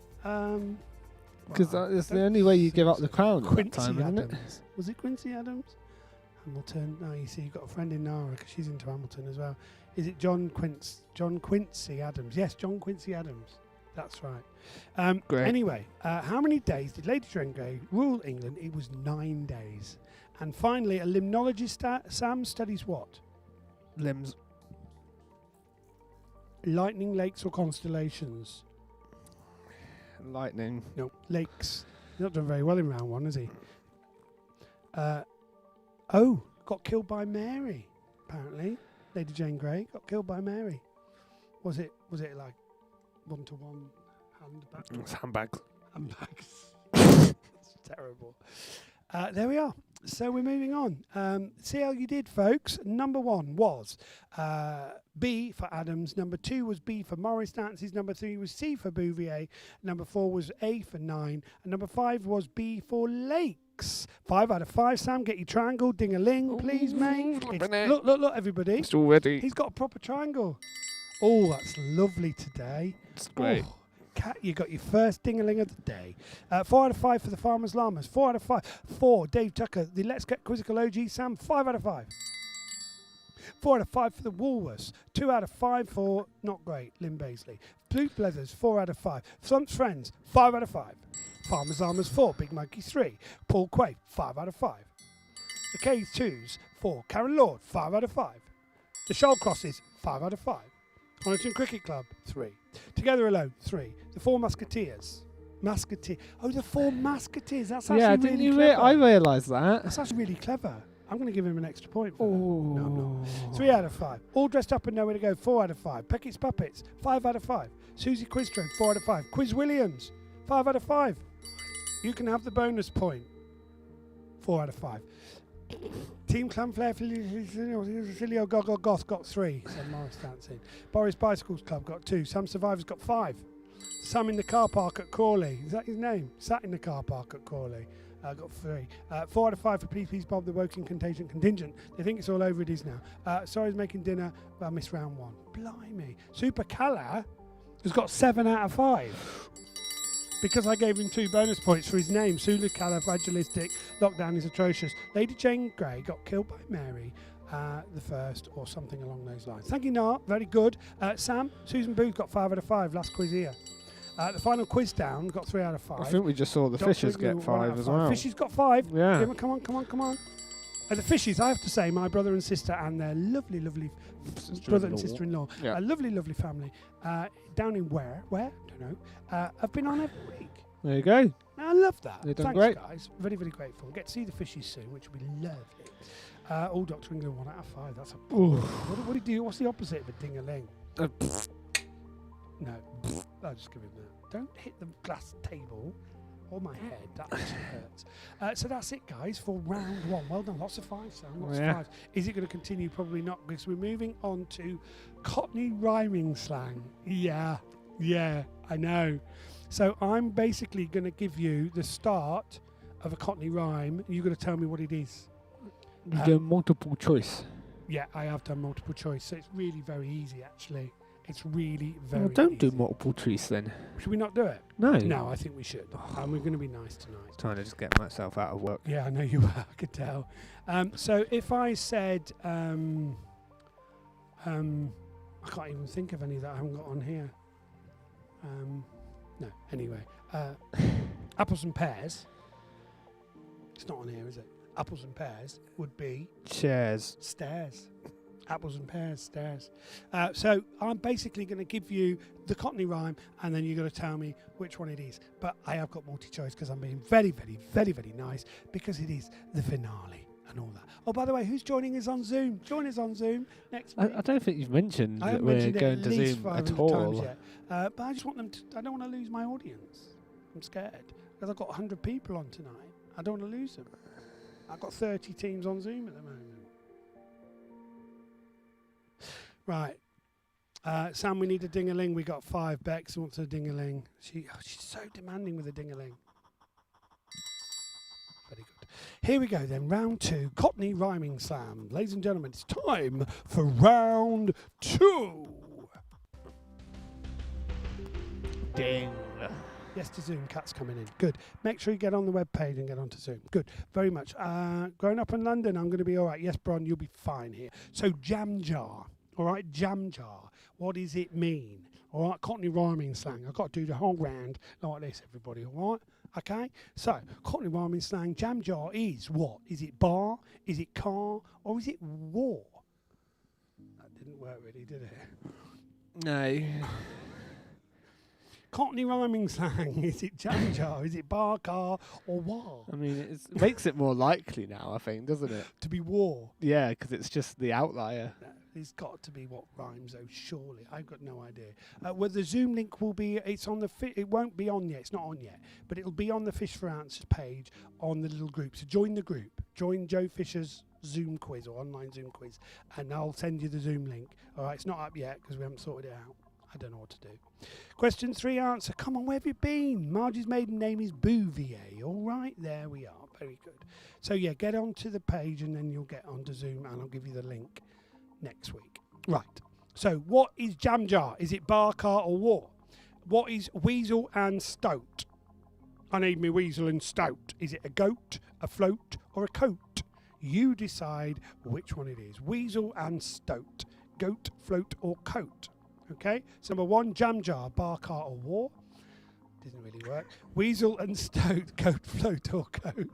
Because well, it's the don't only way you give up think the crown at that Quincy time, isn't it? Adams. Was it Quincy Adams? Hamilton. No, you see, you've got a friend in Nara because she's into Hamilton as well. Is it John Quincy Adams? Yes, John Quincy Adams. That's right. Great. Anyway, how many days did Lady Jane Grey rule England? It was 9 days. And finally, a limnologist, Sam, studies what? Limbs. Lightning, lakes, or constellations? Lightning. No, lakes. He's not done very well in round 1, has he? Got killed by Mary, apparently. Lady Jane Grey got killed by Mary. Was it like 1-to-1 Handbags. handbags? That's terrible. There we are. So we're moving on. See how you did, folks. Number 1 was B for Adams. Number 2 was B for Morris dances. Number 3 was C for Bouvier. Number 4 was A for 9. And number 5 was B for lakes. 5 out of 5. Sam, get your triangle. Ding-a-ling, please, mate. Look, everybody. It's all ready. He's got a proper triangle. Oh, that's lovely today. It's great. Oh, Cat, you got your first ding-a-ling of the day. 4 out of 5 for the Farmers Llamas. 4 out of 5. 4, Dave Tucker, the Let's Get Quizzical OG. Sam, 5 out of 5. 4 out of 5 for the Woolworths. 2 out of 5 for Not Great, Lynn Baisley. Blue Blethers, 4 out of 5. Slump's Friends, 5 out of 5. Farmers Llamas, 4. Big Monkey, 3. Paul Quaid, 5 out of 5. The K2s, 4. Karen Lord, 5 out of 5. The Shoal Crosses, 5 out of 5. Honiton Cricket Club, 3. Together Alone, 3. The 4 Musketeers. Oh, the 4 Musketeers. That's actually Yeah, really didn't you? clever. I realised that. That's actually really clever. I'm going to give him an extra point for that. Oh. No, I'm not. 3 out of 5. All Dressed Up and Nowhere to Go, 4 out of 5. Peckett's Puppets, 5 out of 5. Susie Quistro, 4 out of 5. Quiz Williams, 5 out of 5. You can have the bonus point. 4 out of 5. Team Clanflair, Filio Goggle Goth got 3. Said Morris dancing. Boris Bicycles Club got 2. Sam Survivors got 5. Sam in the car park at Crawley. Is that his name? Sat in the car park at Crawley. Got 3. 4 out of 5 for Please Please Bob the Woking Contagion Contingent. They think it's all over. It is now. Sorry, I was making dinner, but I missed round 1. Blimey. Super Cala has got 7 out of 5. Because I gave him 2 bonus points for his name. Sulu Califragilistic. Lockdown is atrocious. Lady Jane Grey got killed by Mary the first, or something along those lines. Thank you, Nart. Very good. Sam, Susan Booth got 5 out of 5. Last quiz here. The final quiz down got 3 out of 5. I think we just saw the Dr. Fishers get Igloo, 5 as well. Fishies got 5. Yeah. Come on. The Fishies, I have to say, my brother and sister and their lovely brother and sister-in-law, Yeah. a lovely family, down in where? Don't know. Have been on every week. There you go. I love that. They've done Thanks, great. guys. Very, very grateful. Get to see the Fishies soon, which will be lovely. Dr. England, 1 out of 5. That's a... What do you do? What's the opposite of a ding-a-ling? No. I'll just give him that. Don't hit the glass table or my head. That actually hurts. So that's it, guys, for round 1. Well done. Lots of 5s, Sam. Lots of 5s. Is it going to continue? Probably not, because we're moving on to Cockney rhyming slang. Yeah, I know. So I'm basically going to give you the start of a Cockney rhyme. You're going to tell me what it is. You do multiple choice. Yeah, I have done multiple choice, so it's really very easy, actually. It's really very Well, don't easy. do multiple choice then. Should we not do it? No. No, I think we should. And we're going to be nice tonight. Trying to just get myself out of work. Yeah, I know you are. I could tell. So if I said, I can't even think of any that I haven't got on here. No, anyway. Apples and pears. It's not on here, is it? Apples and pears would be Chairs. stairs. Apples and pears, stairs. So I'm basically going to give you the Cockney rhyme, and then you're going to tell me which one it is. But I have got multi-choice because I'm being very, very, very, very nice because it is the finale and all that. Oh, by the way, who's joining us on Zoom? Join us on Zoom next week. I don't think you've mentioned I that haven't we're mentioned it going at to least Zoom 500 at all. times yet. But I just want them to, I don't want to lose my audience. I'm scared because I've got 100 people on tonight. I don't want to lose them. I've got 30 teams on Zoom at the moment. Right. Sam, we need a ding-a-ling. We got 5. Bex wants a ding-a-ling. She's so demanding with a ding-a-ling. Very good. Here we go then. Round 2. Cockney rhyming slam. Ladies and gentlemen, it's time for round 2. Ding. Yes to Zoom. Cat's coming in. Good. Make sure you get on the web page and get onto Zoom. Good. Very much. Growing up in London, I'm going to be all right. Yes, Bron, you'll be fine here. So, jam jar. All right, jam jar. What does it mean? All right, Cockney rhyming slang. I've got to do the whole round like this, everybody. All right? Okay? So, Cockney rhyming slang, jam jar is what? Is it bar? Is it car? Or is it war? That didn't work really, did it? No. Cockney rhyming slang, is it jam jar? Is it bar, car, or war? I mean, it makes it more likely now, I think, doesn't it? To be war. Yeah, because it's just the outlier. It's got to be what rhymes, though, surely. I've got no idea. Well, the Zoom link will be, it's on the, it won't be on yet, it's not on yet, but it'll be on the Fish for Answers page on the little group. So join the group, join Joe Fisher's Zoom quiz or online Zoom quiz, and I'll send you the Zoom link. All right, it's not up yet because we haven't sorted it out. I don't know what to do. Question 3 answer. Come on, where have you been? Margie's maiden name is Bouvier. All right, there we are. Very good. So, yeah, get onto the page and then you'll get onto Zoom and I'll give you the link next week. Right. So, what is jam jar? Is it bar, car or war? What is weasel and stoat? I need me weasel and stoat. Is it a goat, a float or a coat? You decide which one it is. Weasel and stoat. Goat, float or coat? Okay, so number 1, jam jar, bar, car or war. Didn't really work. Weasel and stoat, goat, float or coat.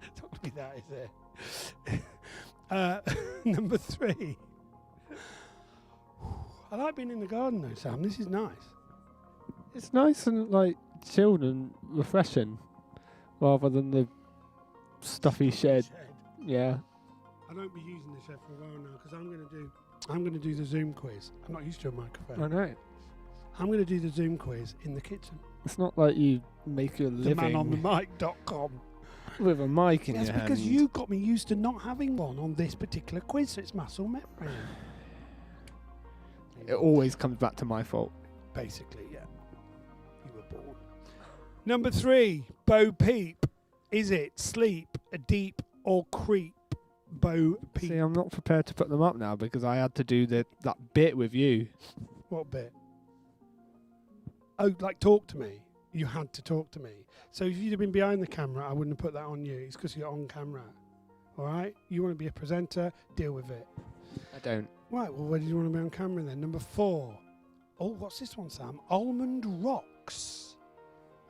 It's not going to be that, is it? Number 3. I like being in the garden though, Sam. This is nice. It's nice and like chilled and refreshing, rather than the stuffy shed. Yeah. I won't be using the shed for a while now because I'm going to do the Zoom quiz. I'm not used to a microphone. I know. I'm going to do the Zoom quiz in the kitchen. It's not like you make your living themanonthemic.com. with a mic in Yes, your hand. because you got me used to not having one on this particular quiz, so it's muscle memory. It always comes back to my fault. Basically, yeah. You were born. Number 3, Bo Peep. Is it sleep, a deep, or creep? Bo Peep. See, I'm not prepared to put them up now because I had to do that bit with you. What bit? Oh, like talk to me. You had to talk to me. So if you'd have been behind the camera, I wouldn't have put that on you. It's because you're on camera. All right? You want to be a presenter, deal with it. I don't. Right, well, where do you want to be on camera then? Number 4. Oh, what's this one, Sam? Almond rocks.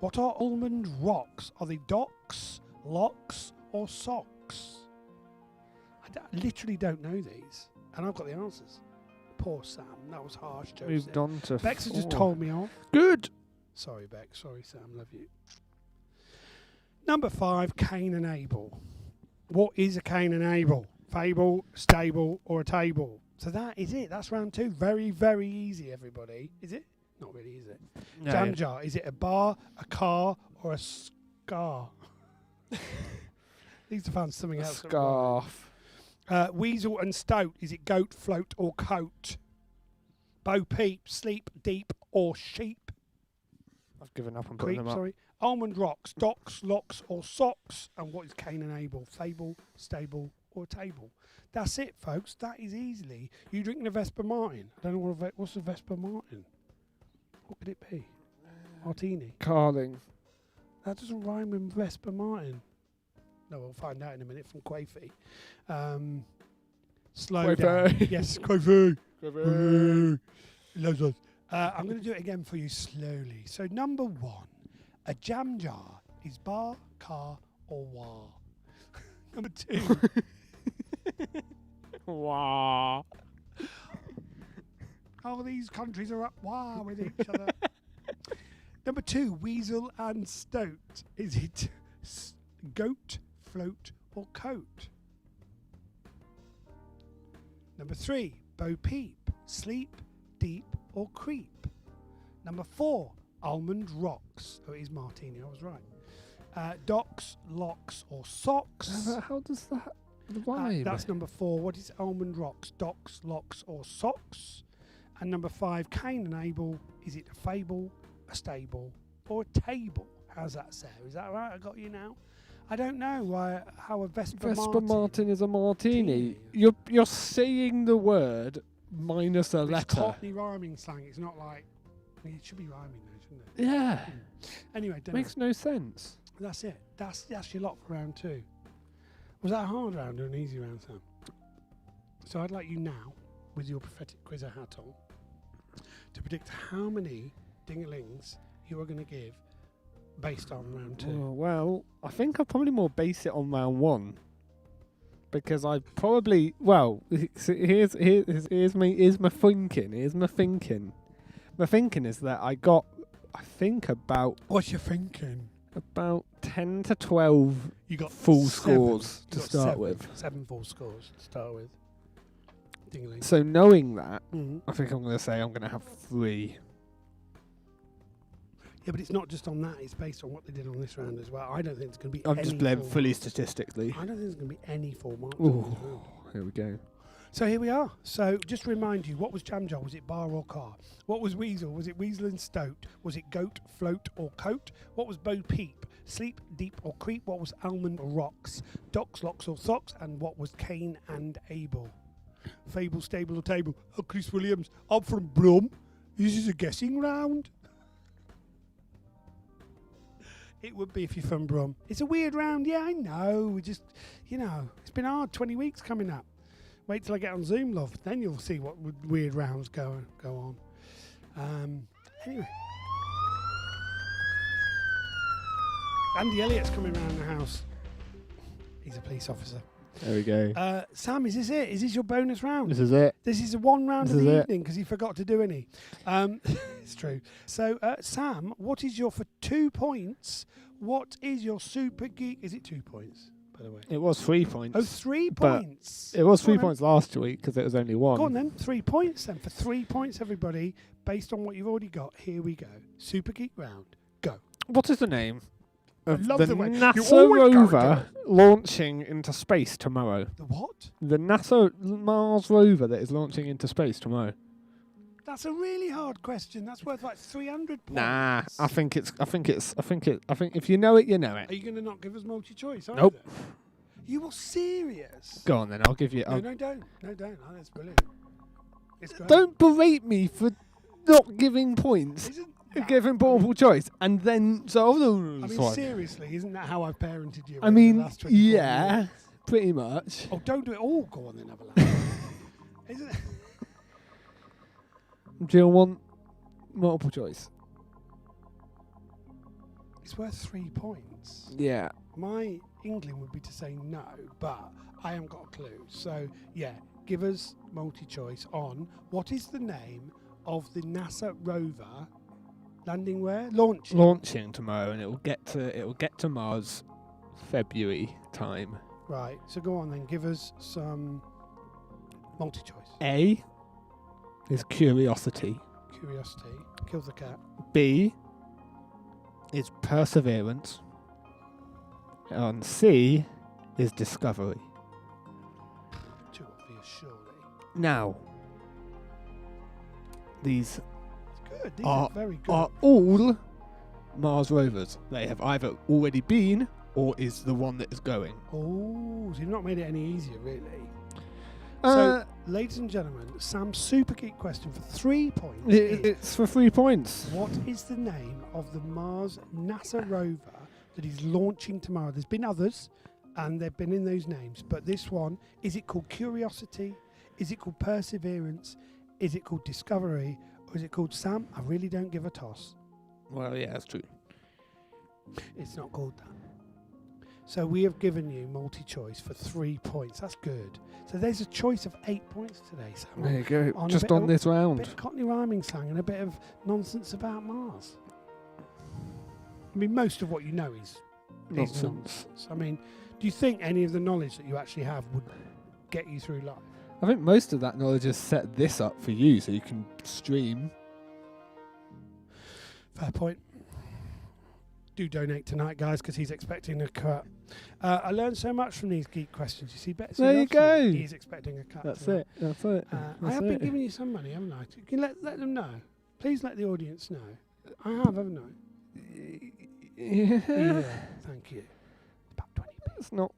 What are almond rocks? Are they docks, locks, or socks? I literally don't know these. And I've got the answers. Poor Sam. That was harsh, Joseph. Moved on to Bex has just 4. told me off. Good. Sorry, Bex. Sorry, Sam. Love you. Number 5, Cain and Abel. What is a Cain and Abel? Fable, stable, or a table? So that is it. That's round 2. Very, very easy, everybody. Is it? Not really, is it? No. Jam jar. Is it a bar, a car, or a scar? Needs to find something else. Scarf. Weasel and stoat. Is it goat, float, or coat? Bo Peep, sleep, deep, or sheep? I've given up on putting Creep, them up. sorry. Almond rocks, docks, locks, or socks? And what is Cain and Abel? Fable, stable, or a table. That's it, folks. That is easily. You drinking a Vesper Martin? I don't know what's a Vesper Martin. What could it be? Martini. Carling. That doesn't rhyme with Vesper Martin. No, we'll find out in a minute from Quafey. Slow down. Yes, Quafey. Loads of. I'm going to do it again for you slowly. So number 1, a jam jar is bar, car, or wah. Number 2. Wow. Oh, these countries are up wah with each other. Number 2, weasel and stoat. Is it goat, float, or coat? Number 3, bo peep, sleep, deep, or creep. Number 4, almond rocks. Oh, it is martini, I was right. Docks, locks, or socks. How does that rhyme? That's number 4. What is almond rocks, docks, locks, or socks? And number 5, Cain and Abel. Is it a fable, a stable, or a table? How's that, Sarah? Is that right? I got you now. I don't know how a Vesper Martin is a martini. You're saying the word minus a It's letter. Cockney rhyming slang. It's not like it should be rhyming though, shouldn't it? Yeah. Anyway, Makes no sense. that's it. That's your lot for round 2. Was that a hard round or an easy round, Sam? So I'd like you now, with your prophetic quizzer hat on, to predict how many ding-a-lings you are going to give based on round 2. Oh, well, I think I'll probably more base it on round 1. Because I probably... Well, here's my thinking. My thinking is that I got, I think, about... What's your thinking? About 10 to 12 You got full 7. scores You to got start 7. with. 7 full scores to start with. Ding-a-ling. So knowing that, Mhm. I think I'm going to say I'm going to have 3. Yeah, but it's not just on that. It's based on what they did on this round as well. I don't think it's going to be I'm any just playing full fully marks. statistically. I don't think there's going to be any full marks. Ooh, on this round. here we go. So here we are. So just to remind you, what was jam jar? Was it bar or car? What was weasel? Was it weasel and stoat? Was it goat, float, or coat? What was bo peep? Sleep, deep, or creep? What was almond rocks? Docks, locks, or socks? And what was Cain and Abel? Fable, stable, or table? Oh, Chris Williams. I'm from Brum. This is a guessing round. It would be if you're from Brum. It's a weird round. Yeah, I know. We just, it's been hard. 20 weeks coming up. Wait till I get on Zoom, love. Then you'll see what weird rounds go on. Anyway. Andy Elliott's coming round the house. He's a police officer. There we go. Sam, is this it? Is this your bonus round? This is it. This is the one round This of the is it. evening because he forgot to do any. It's true. So, Sam, what is your, for 2 points, what is your super geek? Is it 2 points, by the way? It was 3 points. Oh, 3 But points. It was Go 3 on then. points last week because it was only 1. Go on then, 3 points then. For 3 points, everybody, based on what you've already got, here we go. Super geek round. Go. What is the name of love the the way- you NASA always go rover launching into space tomorrow? The what? The NASA Mars rover that is launching into space tomorrow. That's a really hard question. That's worth like 300 points. Nah, I think if you know it, you know Are it. you going to not give us multi-choice? Nope. You were serious. Go on then, I'll give you. No, don't. No, don't. Oh, that's brilliant. It's great. Don't berate me for not giving points. Isn't that- Giving multiple choice and then I mean, seriously, isn't that how I've parented you? I over the mean, last 24 yeah, years? pretty much. Oh, don't do it all. Go on then, have a laugh. Isn't it? Do you want multiple choice? It's worth 3 points. Yeah. My inkling would be to say no, but I haven't got a clue. So, yeah, give us multi-choice on what is the name of the NASA rover landing where? Launching tomorrow, and it will get to Mars February time. Right, so go on then, give us some multi-choice. A is Curiosity. Curiosity, kills the cat. B is Perseverance. And C is Discovery. Too obvious, surely. Now, these It's good, these are very good. are all Mars rovers. They have either already been or is the one that is going? Oh, so you've not made it any easier, really. Uh, So, ladies and gentlemen, Sam's super geek question for 3 points. it's for 3 points. What is the name of the Mars NASA rover that is launching tomorrow? There's been others, and they've been in those names, but this one, is it called Curiosity? Is it called Perseverance? Is it called Discovery? Or is it called Sam? I really don't give a toss. Well, yeah, that's true. It's not called that. So we have given you multi-choice for 3 points. That's good. So there's a choice of 8 points today, Sam. There you go. On a Just bit on of- this A round. bit of Cockney rhyming slang and a bit of nonsense about Mars. I mean, most of what you know is Nonsense. nonsense. I mean, do you think any of the knowledge that you actually have would get you through life? I think most of that knowledge has set this up for you so you can stream. Fair point. Do donate tonight, guys, because he's expecting a cut. I learned so much from these geek questions. You see, Betsy There you loves go. them. He's expecting a cut. That's tonight. it. That's it. I That's have been it. giving you some money, haven't I? Can you let them know? Please let the audience know. I have, haven't I? Yeah. Yeah. Thank you. About 20 p. It's not.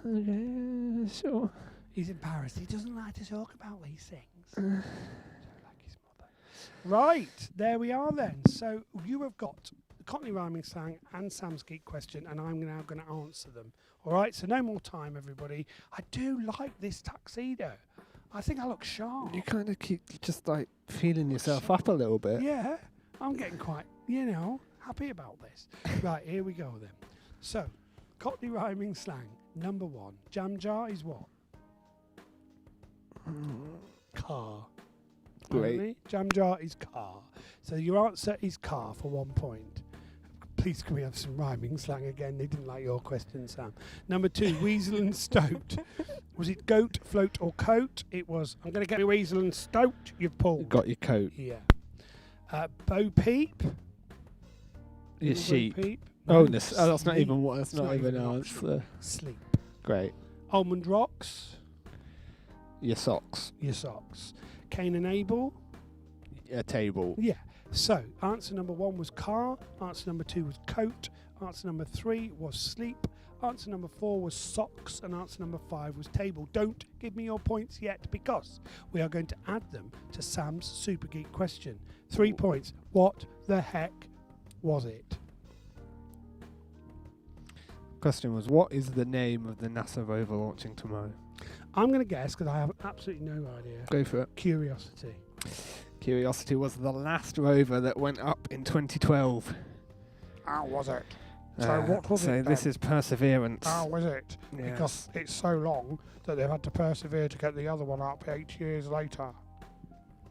Okay, sure. He's embarrassed. He doesn't like to talk about these things. Like his mother. Right, there we are then. So you have got the Cockney rhyming slang and Sam's geek question, and I'm now going to answer them. All right, so no more time, everybody. I do like this tuxedo. I think I look sharp. You kind of keep just like feeling yourself up a little bit. Yeah, I'm getting quite, happy about this. Right, here we go then. So, Cockney rhyming slang, number 1. Jam jar is what? Car. Great. Only. Jam jar is car. So your answer is car for 1 point. Please can we have some rhyming slang again? They didn't like your question, Sam. Number 2, weasel and stoat. Was it goat, float or coat? It was, I'm going to get your weasel and stoat, you've pulled. Got your coat. Yeah. Bo peep. Your Bo sheep. peep. Oh, No, that's not sleep. even what. That's It's not even an an option. answer. Sleep. Great. Almond rocks. Your socks. Your socks. Cain and Abel. A table. Yeah. So, answer number 1 was car. Answer number 2 was coat. Answer number 3 was sleep. Answer number 4 was socks. And answer number 5 was table. Don't give me your points yet because we are going to add them to Sam's Super Geek question. 3 points. What the heck was it? Question was, what is the name of the NASA rover launching tomorrow? I'm going to guess because I have absolutely no idea. Go for it. Curiosity. Curiosity was the last rover that went up in 2012. How was it? So what was so it this then? is Perseverance. How was it? Yes. Because it's so long that they've had to persevere to get the other one up 8 years later.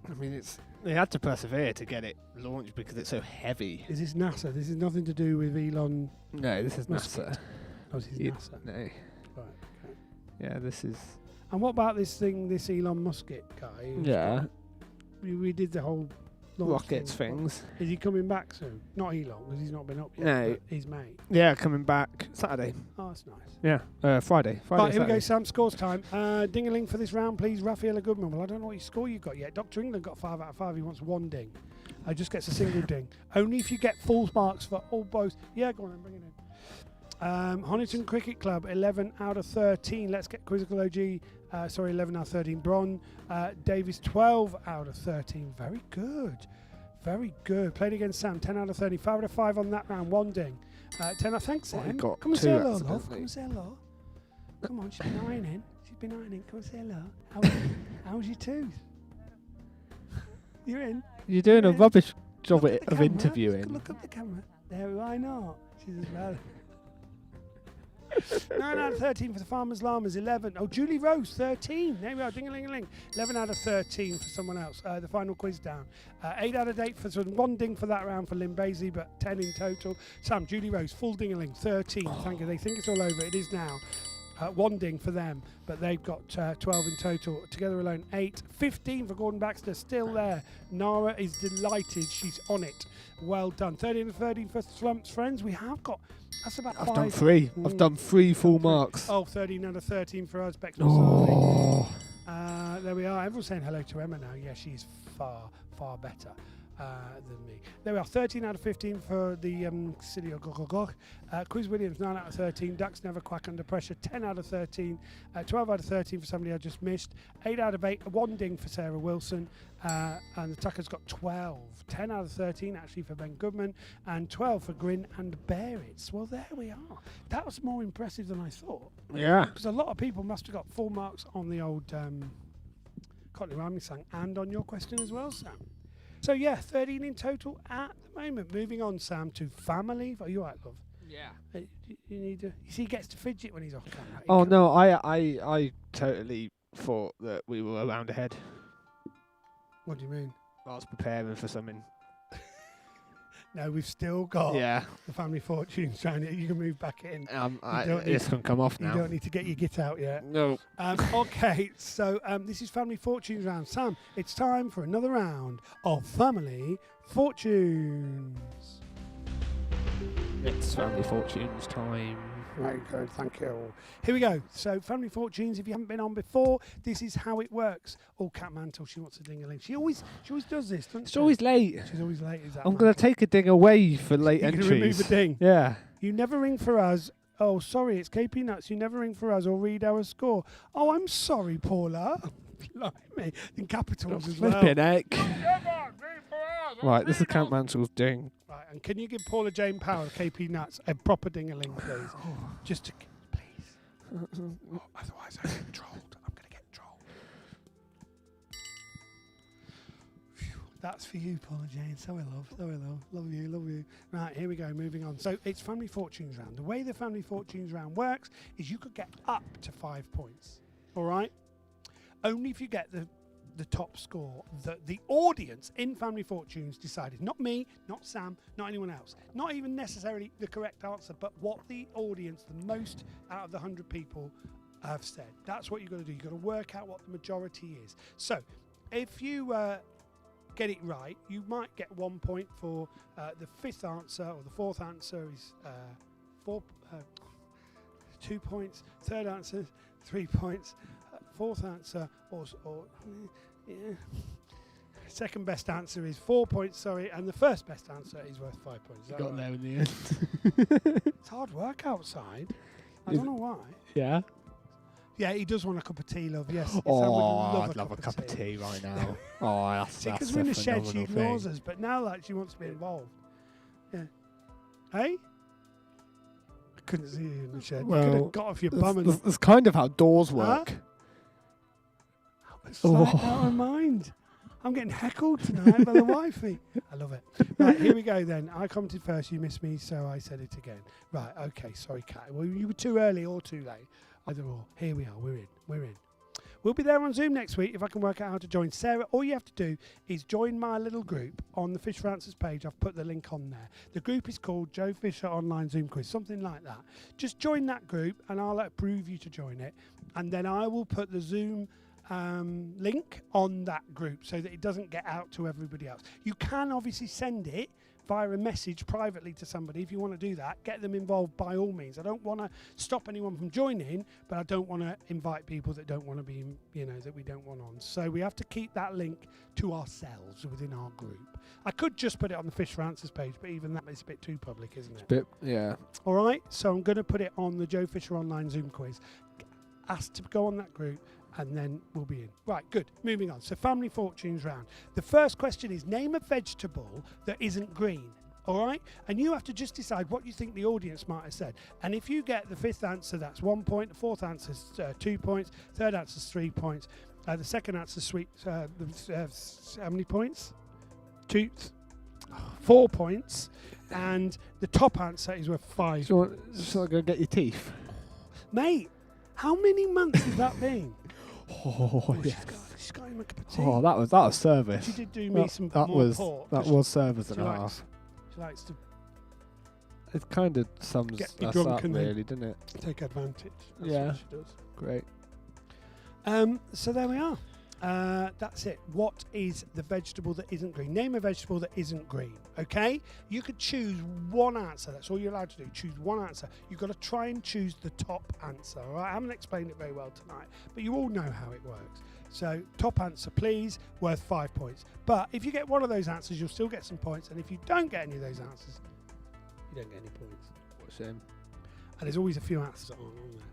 I mean, they had to persevere to get it launched because it's so heavy. Is this NASA? This is nothing to do with Elon. No, this is Musk. NASA. Oh, this is NASA. No. Right. Okay. Yeah, this is. And what about this thing, this Elon Musk guy? who's Yeah. got- We did the whole launch Rockets things. Is he coming back soon? Not Elon, because he's not been up yet. No. but his mate. Yeah, coming back Saturday. Oh, that's nice. Yeah, Friday. Right, here we go, Saturday. Sam. Scores time. Ding-a-ling for this round, please. Rafaela Goodman. Well, I don't know what your score you've got yet. Dr. England got 5 out of 5. He wants 1 ding. Just gets a single ding. Only if you get full marks for all both. Yeah, go on then, bring it in. Honiton Cricket Club, 11 out of 13. Let's get Quizzical OG. 11 out of 13. Bron. Davis, 12 out of 13. Very good. Very good. Played against Sam, 10 out of 30. 5 out of 5 on that round. 1 ding. 10 out. Thanks, Well, he Sam. got Come and 2 say hello, love. accidentally. Come and say hello. Come on, she's been ironing. She's been ironing. Come and say hello. How's your tooth? You're in. You're doing a Yeah. rubbish job Look at the of camera. interviewing. Look at the camera. There, why not? She's as well. 9 out of 13 for the Farmers Llamas, 11. Oh, Julie Rose, 13. There we are, ding-a-ling-a-ling. 11 out of 13 for someone else. The final quiz down. 8 out of 8 for 1 ding for that round for Lynn Basie, but 10 in total. Sam, Julie Rose, full ding-a-ling, 13. Thank you. They think it's all over. It is now. 1 ding for them, but they've got 12 in total. Together alone, 8. 15 for Gordon Baxter, still there. Nara is delighted. She's on it. Well done. 13 and 13 for Slump's friends. We have got, that's about I've 5. done 3. I've done 3 full marks. Oh, 13 out of 13 for us. Bex Oh. There we are. Everyone's saying hello to Emma now. Yeah, she's far, far better. than me. There we are, 13 out of 15 for the City of Gogogog. Quiz Williams, 9 out of 13. Ducks never quack under pressure, 10 out of 13. 12 out of 13 for somebody I just missed. 8 out of 8, 1 ding for Sarah Wilson. And the Tucker's got 12. 10 out of 13 actually for Ben Goodman. And 12 for Grin and Bearitz. Well, there we are. That was more impressive than I thought. Yeah. Because a lot of people must have got full marks on the old Cockney rhyming slang and on your question as well, Sam. So, yeah, 13 in total at the moment. Moving on, Sam, to family. Are you right, love? Yeah. You need to. You see, he gets to fidget when he's off camera. Oh no, I totally thought that we were around ahead. What do you mean? I was preparing for something. No, we've still got the family fortunes trying to. You can move back in. This can come off now. You don't need to get your git out yet. No. Okay, so this is family fortunes round. Sam, it's time for another round of family fortunes. It's family fortunes time. Very good, thank you. Here we go. So, family fortunes. If you haven't been on before, this is how it works. Oh, Cat Mantle, she wants a ding-a-ling. She always does this, doesn't she? She's always late. She's always late. Is that I'm going to take a ding away for late You're gonna entries. remove a ding. Yeah. You never ring for us. Oh, sorry, it's KP Nuts. You never ring for us or read our score. Oh, I'm sorry, Paula. Blimey. In capitals as well. Flipping heck. Right, this is Count Mantle's ding. Right, and can you give Paula Jane Powell, KP Nuts, a proper ding-a-ling, please? Just to, please. Otherwise I get trolled. I'm going to get trolled. Phew, that's for you, Paula Jane. So I love. Love you. Right, here we go, moving on. So it's Family Fortunes round. The way the Family Fortunes round works is you could get up to 5 points. All right? Only if you get the top score that the audience in Family Fortunes decided. Not me, not Sam, not anyone else. Not even necessarily the correct answer, but what the audience, the most out of the 100 people, have said. That's what you've got to do. You've got to work out what the majority is. So, if you get it right, you might get 1 point for the fifth answer, or the fourth answer is 2 points. Third answer, 3 points. Fourth answer, or yeah. Second best answer is 4 points, and the first best answer is worth 5 points. You got right? there in the end. It's hard work outside. I don't know why. Yeah. Yeah, he does want a cup of tea, love. Yes. I'd love a cup of tea right now. That's because we're in the shed, she ignores us, but now like she wants to be involved. Yeah. Hey? I couldn't see you in the shed. Well, you could have got off your bum and... That's kind of how doors work. It's like out of mind. I'm getting heckled tonight by the wifey. I love it. Right, here we go then. I commented first, you missed me, so I said it again. Right, okay, sorry, Kat. Well, you were too early or too late. Either or. Here we are, we're in. We'll be there on Zoom next week if I can work out how to join. Sarah, all you have to do is join my little group on the Fish for Answers page. I've put the link on there. The group is called Joe Fisher Online Zoom Quiz, something like that. Just join that group and I'll approve you to join it. And then I will put the Zoom link on that group so that it doesn't get out to everybody else. You can obviously send it via a message privately to somebody if you want to do that. Get them involved by all means. I don't want to stop anyone from joining, but I don't want to invite people that don't want to be, that we don't want on. So we have to keep that link to ourselves within our group. I could just put it on the Fish for Answers page, but even that is a bit too public, isn't it? Yeah. All right, so I'm going to put it on the Joe Fisher Online Zoom Quiz. Ask to go on that group, and then we'll be in. Right, good. Moving on. So Family Fortunes round. The first question is name a vegetable that isn't green. All right? And you have to just decide what you think the audience might have said. And if you get the fifth answer, that's 1 point. The fourth answer is 2 points. Third answer is 3 points. The second answer is how many points? 4 points. And the top answer is worth 5 points. Shall I go get your teeth? Mate, how many months has that been? Yes. She's got him a cup of tea. That was service. She did do me some that more was pork. That was service and a likes, half. She likes to It kind of sums get me us drunk up, and then really, doesn't it? take advantage. That's Yeah. what she does. Great. So there we are. That's it. What is the vegetable that isn't green? Name a vegetable that isn't green. Okay? You could choose one answer. That's all you're allowed to do. Choose one answer. You've got to try and choose the top answer. All right? I haven't explained it very well tonight, but you all know how it works. So top answer, please, worth 5 points. But if you get one of those answers, you'll still get some points. And if you don't get any of those answers, you don't get any points. What a shame. And there's always a few answers that aren't on there.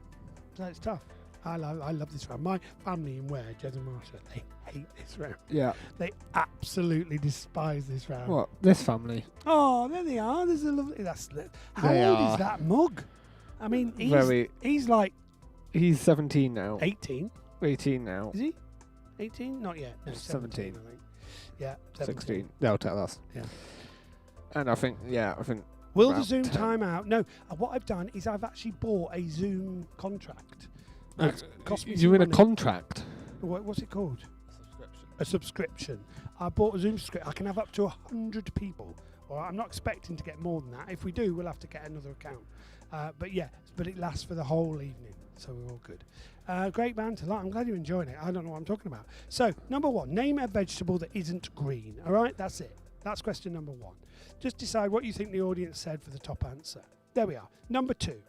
So it's tough. I love this round. My family in Ware, Jez and Marsha, they hate this round. Yeah. They absolutely despise this round. What? This family? Oh, there they are. There's a lovely. How They old are. is that mug? I mean, he's like He's 17 now. 18. 18 now. Is he? 18? Not yet. No, 17. I think. Yeah, 17. 16. They'll tell us. Yeah. And I think. Will the about Zoom 10. time out? No. What I've done is I've actually bought a Zoom contract. That's cost me You some in a money. contract? What's it called? Subscription. A subscription. I bought a Zoom subscription. I can have up to 100 people. Well, I'm not expecting to get more than that. If we do, we'll have to get another account. But it lasts for the whole evening, so we're all good. Great banter. I'm glad you're enjoying it. I don't know what I'm talking about. So, number one, name a vegetable that isn't green. All right, that's it. That's question number one. Just decide what you think the audience said for the top answer. There we are. Number two,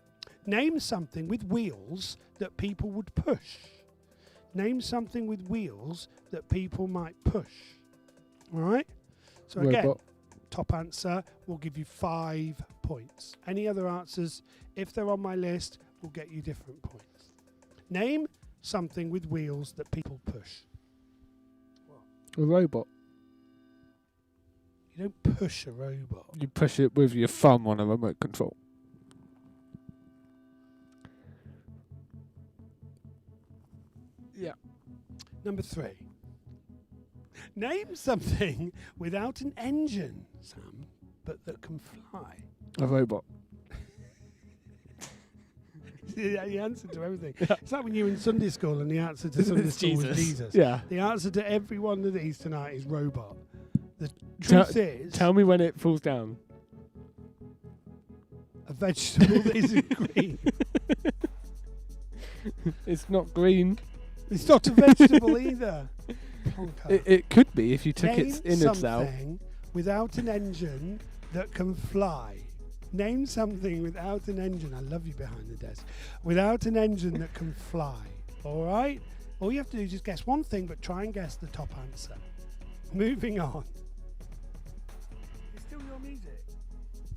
name something with wheels that people would push. Name something with wheels that people might push. All right? So again, Robot. top answer will give you 5 points. Any other answers, if they're on my list, will get you different points. Name something with wheels that people push. A robot. You don't push a robot. You push it with your thumb on a remote control. Yeah. Number 3. Name something without an engine, Sam, but that can fly. A robot. Yeah, the answer to everything. It's like when you were in Sunday school and the answer to Sunday school was Jesus. Yeah. The answer to every one of these tonight is robot. The truth is, Tell me when it falls down. a vegetable that isn't green. It's not green. It's not a vegetable either. Plonker. It could be if you took Name its innards out. something without an engine that can fly. Name something without an engine. I love you behind the desk. Without an engine that can fly. All right? All you have to do is just guess one thing, but try and guess the top answer. Moving on. It's still your music.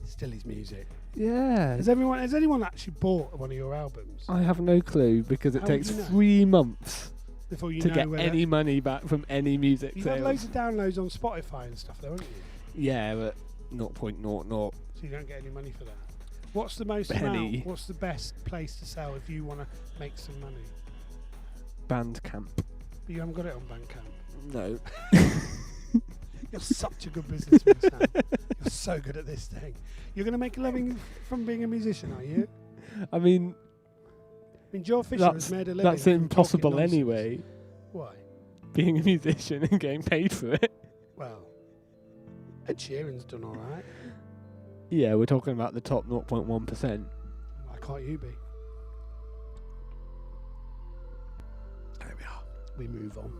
It's still his music. Yeah. Has anyone actually bought one of your albums I have no clue because it How would takes you know? 3 months before you to know get whether any money back from any music You've had sales. loads of downloads on Spotify and stuff, though, haven't you? Yeah, but 0.00 So you don't get any money for that. What's the most penny. amount? What's the best place to sell if you want to make some money? Bandcamp. But you haven't got it on Bandcamp. No. You're such a good businessman, Sam. You're so good at this thing. You're going to make a living from being a musician, are you? I mean, Joe Fisher has made a living. that's from impossible talking nonsense. anyway, Why? being a musician and getting paid for it. Well, Ed Sheeran's done all right. Yeah, we're talking about the top 0.1%. Why can't you be? There we are. We move on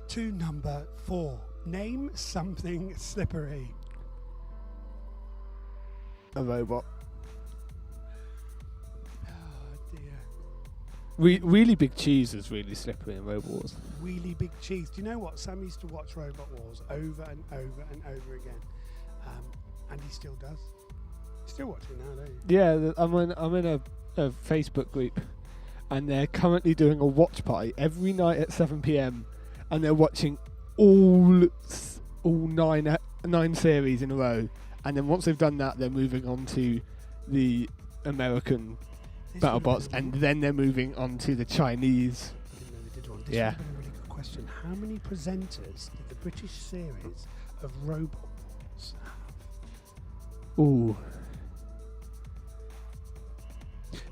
to number 4. Name something slippery. A robot. Oh dear. Really Big Cheese is really slippery in Robot Wars. Really Big Cheese. Do you know what? Sam used to watch Robot Wars over and over and over again. And he still does. You still watch it now, don't you? Yeah, I'm in a Facebook group, and they're currently doing a watch party every night at 7 p.m. and they're watching all 9 series in a row. And then once they've done that, they're moving on to the American This battle would have bots, been and then they're moving on to the Chinese. I didn't know they did one. This Yeah. would have been a really good question. How many presenters did the British series of Robot Wars have? Ooh.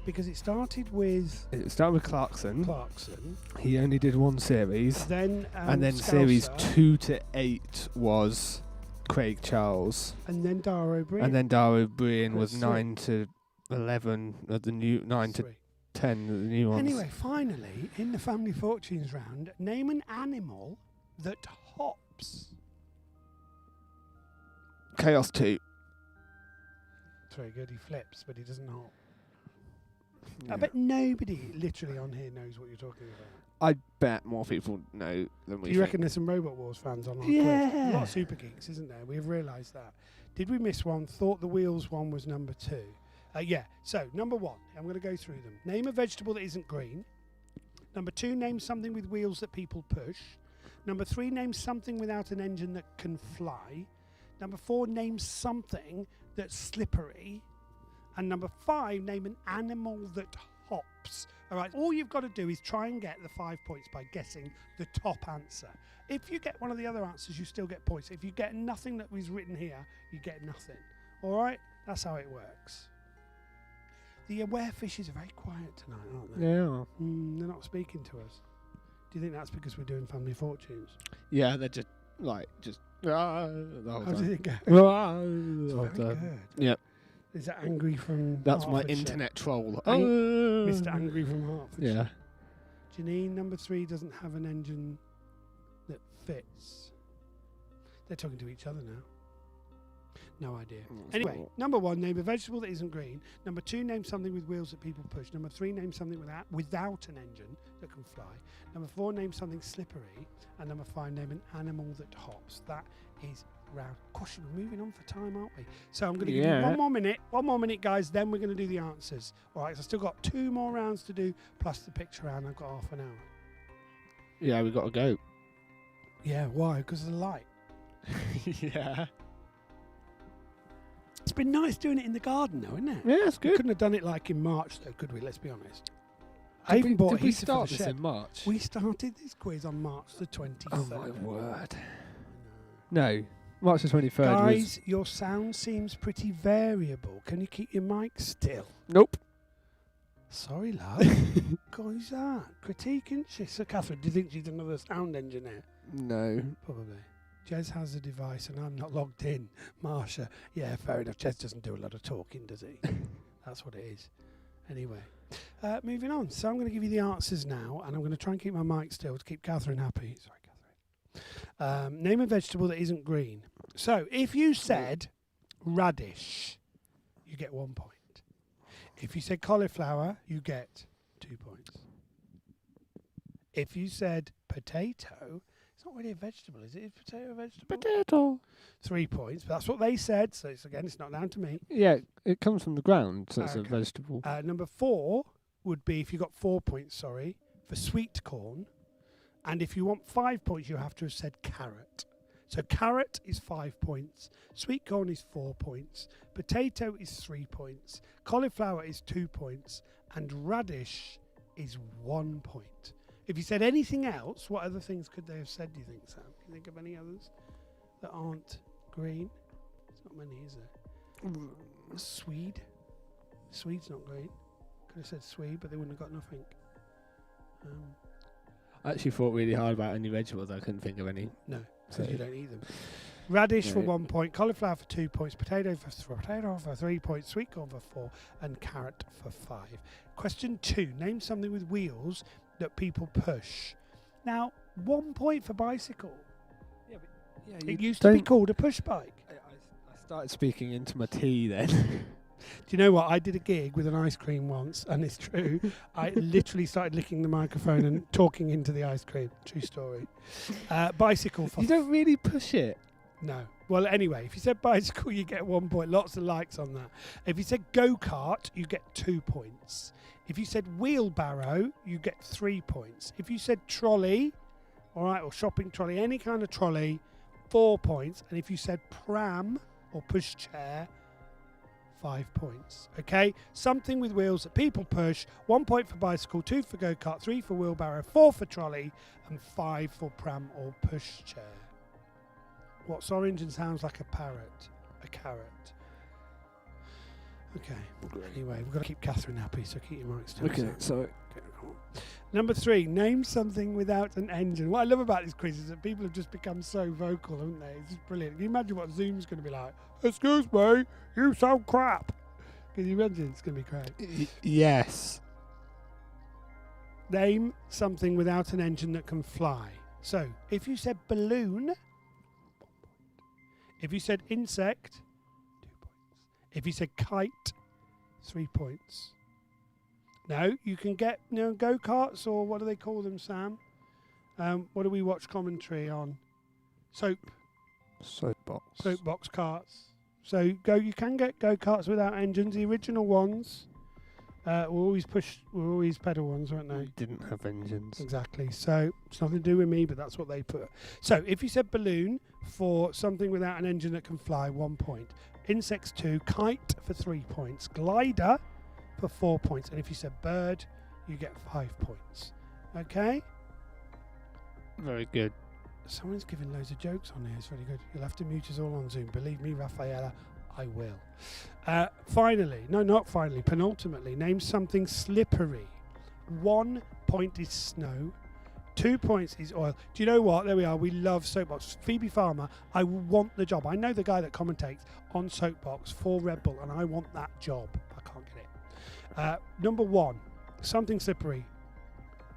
Because it started with It started with Clarkson. Clarkson, He only did 1 series. then And then series Scouser, 2 to 8 was Craig Charles. and then Dara O'Brien. And then Dara O'Brien was That's 9 to 11 of the new 9 to 3. 10 new ones. Anyway, finally, in the Family Fortunes round, name an animal that hops. Chaos 2. It's very good. He flips, but he doesn't hop. Yeah. I bet nobody literally on here knows what you're talking about. I bet more people know than we Do you think. reckon there's some Robot Wars fans on our quiz? Yeah. A lot of super geeks, isn't there? We've realised that. Did we miss one? Thought the wheels one was number 2. Yeah. So, number 1. I'm going to go through them. Name a vegetable that isn't green. Number 2, name something with wheels that people push. Number 3, name something without an engine that can fly. Number 4, name something that's slippery. And number 5, name an animal that hops. All right, all you've got to do is try and get the 5 points by guessing the top answer. If you get one of the other answers, you still get points. If you get nothing that was written here, you get nothing. All right, that's how it works. The aware fishes are very quiet tonight, aren't they? Yeah. They're not speaking to us. Do you think that's because we're doing Family Fortunes? Yeah, they're just the whole How time. did it go? The whole It's very time. good. Yep. Is that Angry from That's my Hertfordshire? internet troll. Mr. Angry from Hertfordshire. Yeah. Janine, number 3, doesn't have an engine that fits. They're talking to each other now. No idea. Anyway, number 1, name a vegetable that isn't green. Number 2, name something with wheels that people push. Number 3, name something without an engine that can fly. Number 4, name something slippery. And number 5, name an animal that hops. That is round. Gosh, we're moving on for time, aren't we? So I'm going to give you one more minute, guys, then we're going to do the answers. All right, so I've still got 2 more rounds to do, plus the picture round. I've got half an hour. Yeah, we got to go. Yeah, why? Because of the light. Yeah. It's been nice doing it in the garden, though, isn't it? Yeah, it's We good. couldn't have done it like in March, though, could we? Let's be honest. I Did even we, bought a did we heater for start the this shed. in March? We started this quiz on March the 23rd. Oh my word. No, March the 23rd Guys, your sound seems pretty variable. Can you keep your mic still? Nope. Sorry, love. God, who's that? Critique, isn't she? So, Catherine, do you think she's another sound engineer? No. Probably. Jez has a device and I'm not logged in. Marsha. Yeah, fair enough. Jez doesn't do a lot of talking, does he? That's what it is. Anyway, moving on. So I'm going to give you the answers now, and I'm going to try and keep my mic still to keep Catherine happy. Sorry, Catherine. Name a vegetable that isn't green. So if you said radish, you get 1 point. If you said cauliflower, you get 2 points. If you said potato, it's not really a vegetable, is it? Is potato a vegetable? Potato. 3 points. But that's what they said. So it's not down to me. Yeah, it comes from the ground, so it's a Okay. vegetable. Number 4 would be, if you got 4 points, sorry, for sweet corn. And if you want 5 points, you have to have said carrot. So carrot is 5 points. Sweet corn is 4 points. Potato is 3 points. Cauliflower is 2 points. And radish is 1 point. If you said anything else, what other things could they have said, do you think, Sam? Can you think of any others that aren't green? There's not many, is there? Swede. Swede's not green. Could have said Swede, but they wouldn't have got nothing. I actually thought really hard about any vegetables. I couldn't think of any. No, So- because you don't eat them. Radish for No. 1 point, cauliflower for 2 points, potato for 3 points, sweet corn for 4, and carrot for 5. Question 2. Name something with wheels that people push. Now, 1 point for bicycle. Yeah, It used to be don't- called a push bike. I started speaking into my tea then. Do you know what? I did a gig with an ice cream once, and it's true. I literally started licking the microphone and talking into the ice cream. True story. Bicycle for You don't really push it. no. Well, anyway, if you said bicycle, you get 1 point. Lots of likes on that. If you said go-kart, you get 2 points. If you said wheelbarrow, you get 3 points. If you said trolley, all right, or shopping trolley, any kind of trolley, 4 points. And if you said pram or pushchair, 5 points. Okay? Something with wheels that people push. 1 point for bicycle, 2 for go-kart, 3 for wheelbarrow, 4 for trolley, and 5 for pram or pushchair. What's orange and sounds like a parrot? A carrot. Okay. Anyway, we've got to keep Catherine happy, so keep your mic still. so Number 3, name something without an engine. What I love about this quiz is that people have just become so vocal, haven't they? It's just brilliant. Can you imagine what Zoom's going to be like? Excuse me, you sound crap. Can you imagine? It's going to be great. yes. Name something without an engine that can fly. So, if you said balloon, if you said insect, 2 points. If you said kite, 3 points. Now, you can get go-karts, or what do they call them, Sam? What do we watch commentary on? Soapbox carts. So you can get go-karts without engines. The original ones were always pedal ones, weren't they? Didn't have engines. Exactly. So it's nothing to do with me, but that's what they put. So if you said balloon for something without an engine that can fly, 1 point. Insects 2, kite for 3 points, glider for 4 points, and if you said bird, you get 5 points. Okay? Very good. Someone's giving loads of jokes on here. It's really good. You'll have to mute us all on Zoom. Believe me, Rafaela, I will. Penultimately, name something slippery. 1 point is snow. 2 points is oil. Do you know what? There we are. We love Soapbox. Phoebe Farmer, I want the job. I know the guy that commentates on Soapbox for Red Bull, and I want that job. I can't get it. Number 1, something slippery.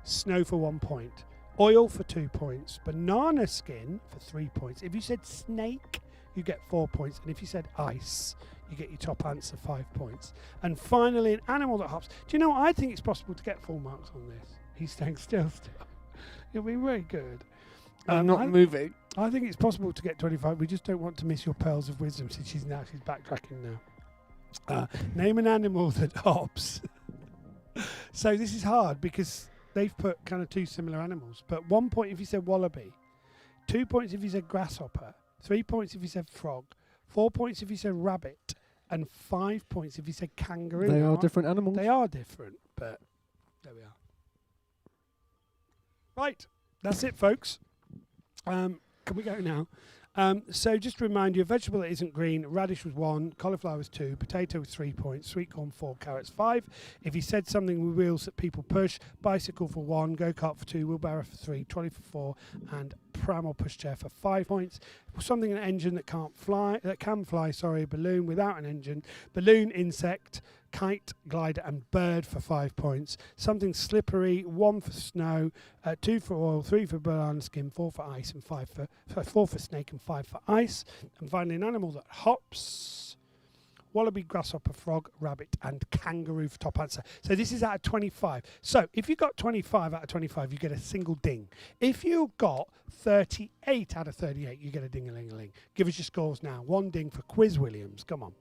Snow for 1 point. Oil for 2 points. Banana skin for 3 points. If you said snake, you get 4 points. And if you said ice, you get your top answer, 5 points. And finally, an animal that hops. Do you know what? I think it's possible to get full marks on this. He's staying still. It'll be very good. I'm not moving. I think it's possible to get 25. We just don't want to miss your pearls of wisdom since she's backtracking now. Name an animal that hops. So this is hard because they've put kind of 2 similar animals. But 1 point if you said wallaby, 2 points if you said grasshopper, 3 points if you said frog, 4 points if you said rabbit, and 5 points if you said kangaroo. They are different animals. They are different, but there we are. Right, that's it, folks. Can we go now? So just to remind you, a vegetable that isn't green, radish was 1, cauliflower was 2, potato was 3 points, sweet corn 4, carrots 5. If you said something with wheels that people push, bicycle for 1, go-kart for 2, wheelbarrow for 3, trolley for 4, and pram or pushchair for 5 points. Something an engine that can fly, balloon without an engine, balloon, insect, kite, glider, and bird for 5 points. Something slippery, 1 for snow, 2 for oil, 3 for banana skin, 4 for ice, and 4 for snake, and 5 for ice. And finally, an animal that hops: wallaby, grasshopper, frog, rabbit, and kangaroo for top answer. So this is out of 25. So if you got 25 out of 25, you get a single ding. If you got 38 out of 38, you get a ding-a-ling-a-ling. Give us your scores now. 1 ding for Quiz Williams. Come on.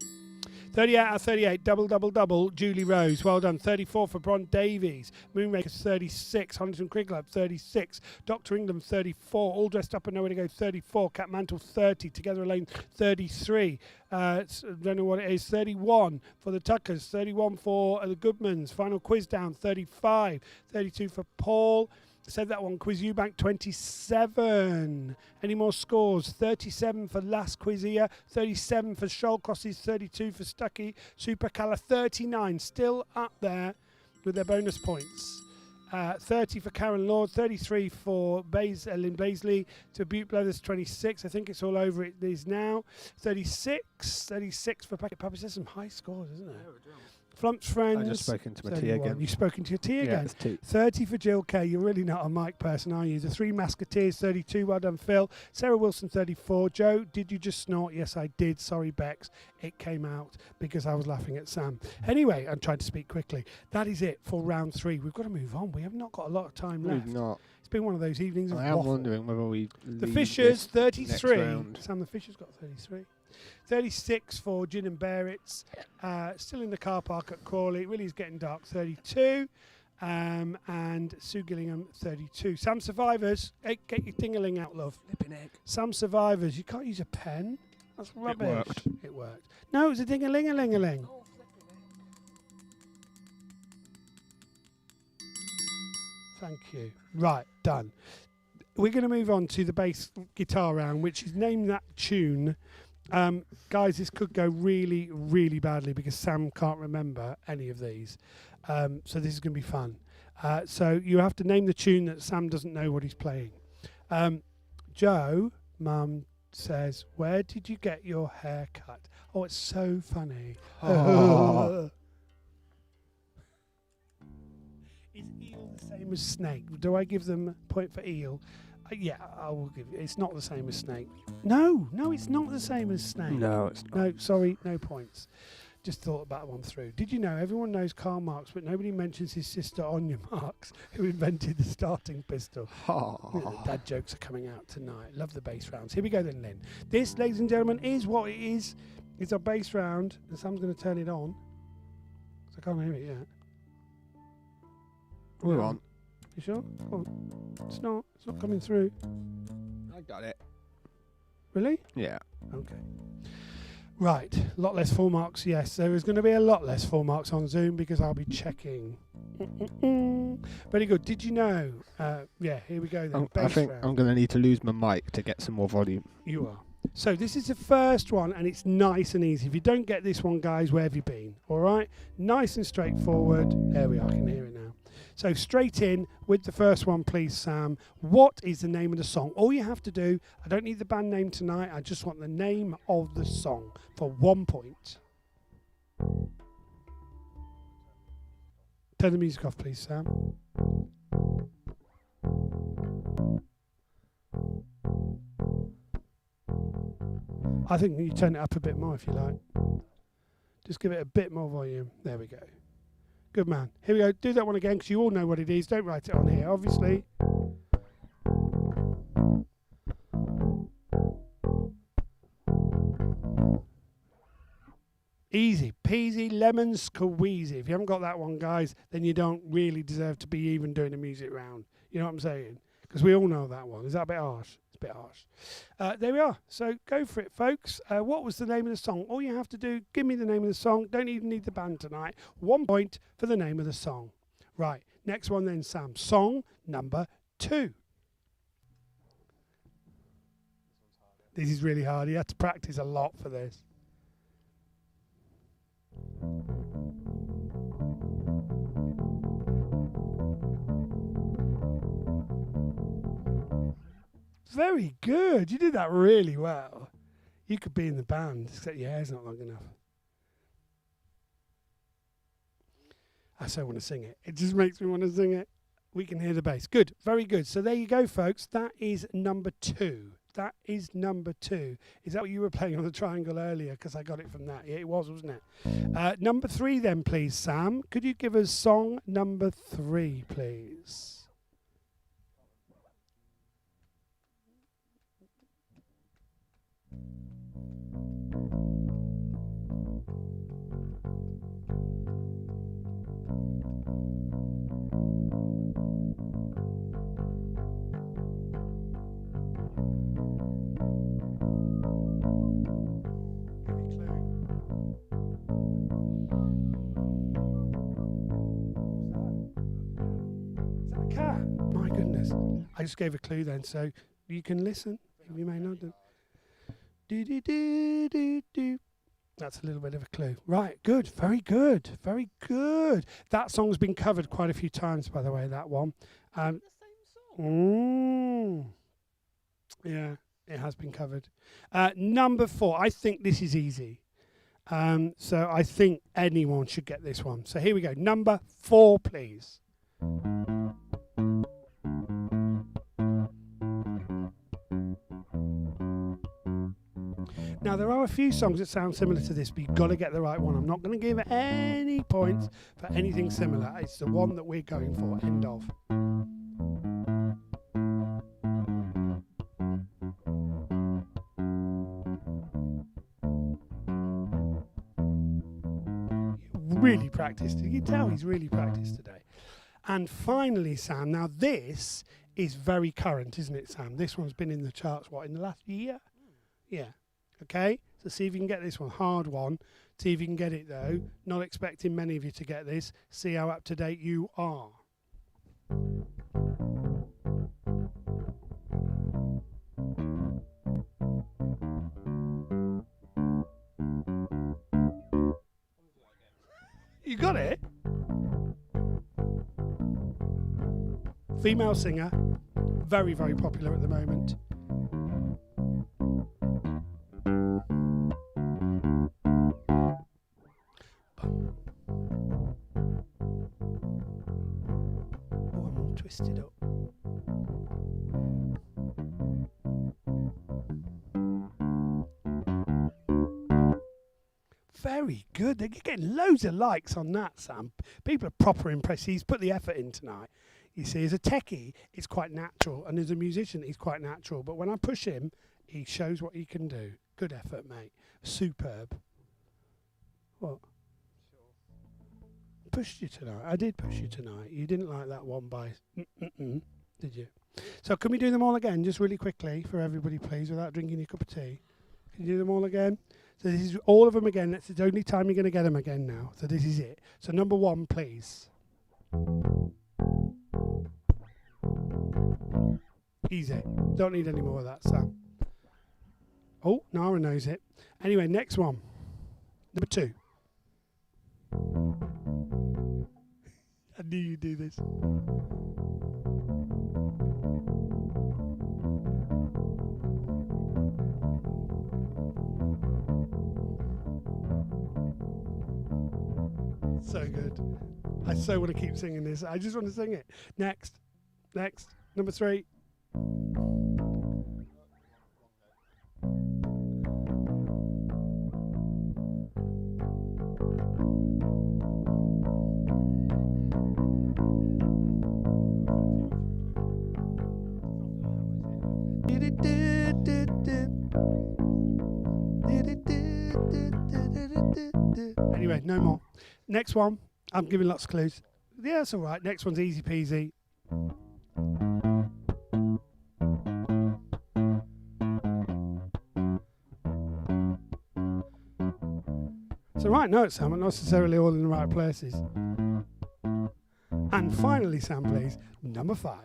38 out of 38, double, Julie Rose, well done. 34 for Bron Davies. Moonraker 36, Huntington Criglab 36, Dr. England 34, All Dressed Up and Nowhere to Go 34, Cat Mantle 30, Together Alone 33, don't know what it is, 31 for the Tuckers, 31 for the Goodmans, Final Quiz Down 35, 32 for Paul. Said that one. Quiz Eubank 27. Any more scores? 37 for Last Quizier, 37 for Shoalcrosses, 32 for Stucky, Supercala 39, still up there with their bonus points. 30 for Karen Lord, 33 for Lynn Baisley, to Butte Brothers 26. I think it's all over it is now. 36 for Packet Puppies. There's some high scores, isn't there? Flumps Friends. I just spoken to my tea again. You've spoken to your tea again. It's tea. 30 for Jill K. You're really not a mic person, are you? The Three Musketeers, 32. Well done, Phil. Sarah Wilson, 34. Joe, did you just snort? Yes, I did. Sorry, Bex. It came out because I was laughing at Sam. Anyway, I'm trying to speak quickly. That is it for round 3. We've got to move on. We have not got a lot of time left. We've not. It's been one of those evenings of I am waffle. wondering whether we The leave Fishers, this 33. next round. Sam, the Fishers got 33. 36 for Gin and Barrett's. Still in the car park at Crawley. It really is getting dark. 32. And Sue Gillingham, 32. Sam Survivors. Hey, get your ding-a-ling out, love. Flipping egg. Sam Survivors. You can't use a pen. That's rubbish. worked. It worked. No, it was a ding-a-ling-a-ling-a-ling. Thank you. Right, done. We're going to move on to the bass guitar round, which is Name That Tune. Guys, this could go really, really badly because Sam can't remember any of these. So this is going to be fun. So you have to name the tune that Sam doesn't know what he's playing. Joe, Mum says, where did you get your hair cut? Oh, it's so funny. Oh. Is eel the Same as snake. Do I give them a point for eel? Yeah, I will give you. It's not the same as snake. No, it's not the same as snake. No, it's not. No, sorry, no points. Just thought about one through. Did you know everyone knows Karl Marx, but nobody mentions his sister Anya Marx, who invented the starting pistol? Dad jokes are coming out tonight. Love the bass rounds. Here we go then, Lynn. This, ladies and gentlemen, is what it is. It's our bass round, and Sam's going to turn it on. So I can't hear it yet. We're on. You sure? Oh, it's not coming through. I got it. Really? Yeah. Okay. Right, a lot less full marks. Yes, there is going to be a lot less full marks on Zoom because I'll be checking. Very good. Did you know? Yeah, here we go then. I think round. I'm going to need to lose my mic to get some more volume. You are. So this is the first one, and it's nice and easy. If you don't get this one, guys, where have you been? All right, nice and straightforward. There we are. I can hear it now. So straight in with the first one, please, Sam. What is the name of the song? All you have to do, I don't need the band name tonight, I just want the name of the song for 1 point. Turn the music off, please, Sam. I think you turn it up a bit more if you like. Just give it a bit more volume. There we go. Good man. Here we go. Do that one again because you all know what it is. Don't write it on here, obviously. Easy peasy, lemon squeezy. If you haven't got that one, guys, then you don't really deserve to be even doing a music round. You know what I'm saying? Because we all know that one. Is that a bit harsh? It's a bit harsh. There we are. So go for it, folks. What was the name of the song? All you have to do, give me the name of the song. Don't even need the band tonight. 1 point for the name of the song. Right. Next one then, Sam. Song number 2. This is really hard. You have to practice a lot for this. Very good. You did that really well. You could be in the band, except your hair's not long enough. I so want to sing it. It just makes me want to sing it. We can hear the bass. Good. Very good. So there you go, folks. That is number 2. That is number 2. Is that what you were playing on the triangle earlier? Because I got it from that. Yeah, it was, wasn't it? Number 3 then, please, Sam. Could you give us song number 3, please? I just gave a clue then, so you can listen. You may not do. Do do do do do. That's a little bit of a clue. Right, good, very good, very good. That song's been covered quite a few times, by the way. That one. The same song. Yeah, it has been covered. Number 4. I think this is easy. So I think anyone should get this one. So here we go. Number 4, please. Now, there are a few songs that sound similar to this, but you've got to get the right one. I'm not going to give any points for anything similar. It's the one that we're going for. End of. Really practiced. You can tell he's really practiced today. And finally, Sam, now this is very current, isn't it, Sam? This one's been in the charts, in the last year? Yeah. Okay, so see if you can get this one. Hard one. See if you can get it, though. Not expecting many of you to get this. See how up to date you are. You got it? Female singer. Very, very popular at the moment. twisted up. Very good. They're getting loads of likes on that, Sam. People are proper impressed. He's put the effort in tonight. You see, as a techie, it's quite natural. And as a musician, he's quite natural. But when I push him, he shows what he can do. Good effort, mate. Superb. What? Pushed you tonight. I did push you tonight. You didn't like that one by did you? So can we do them all again, just really quickly for everybody, please, without drinking your cup of tea? Can you do them all again? So this is all of them again. That's the only time you're going to get them again now. So this is it. So number 1, please. Easy. Don't need any more of that, Sam. Oh, Nara knows it. Anyway, next one. Number 2. I knew you'd do this. So good. I so want to keep singing this. I just want to sing it. Next. Number 3. Anyway, no more. Next one. I'm giving lots of clues. Yeah, it's all right. Next one's easy peasy. It's the right notes, Sam, but not necessarily all in the right places. And finally, Sam, please, number 5.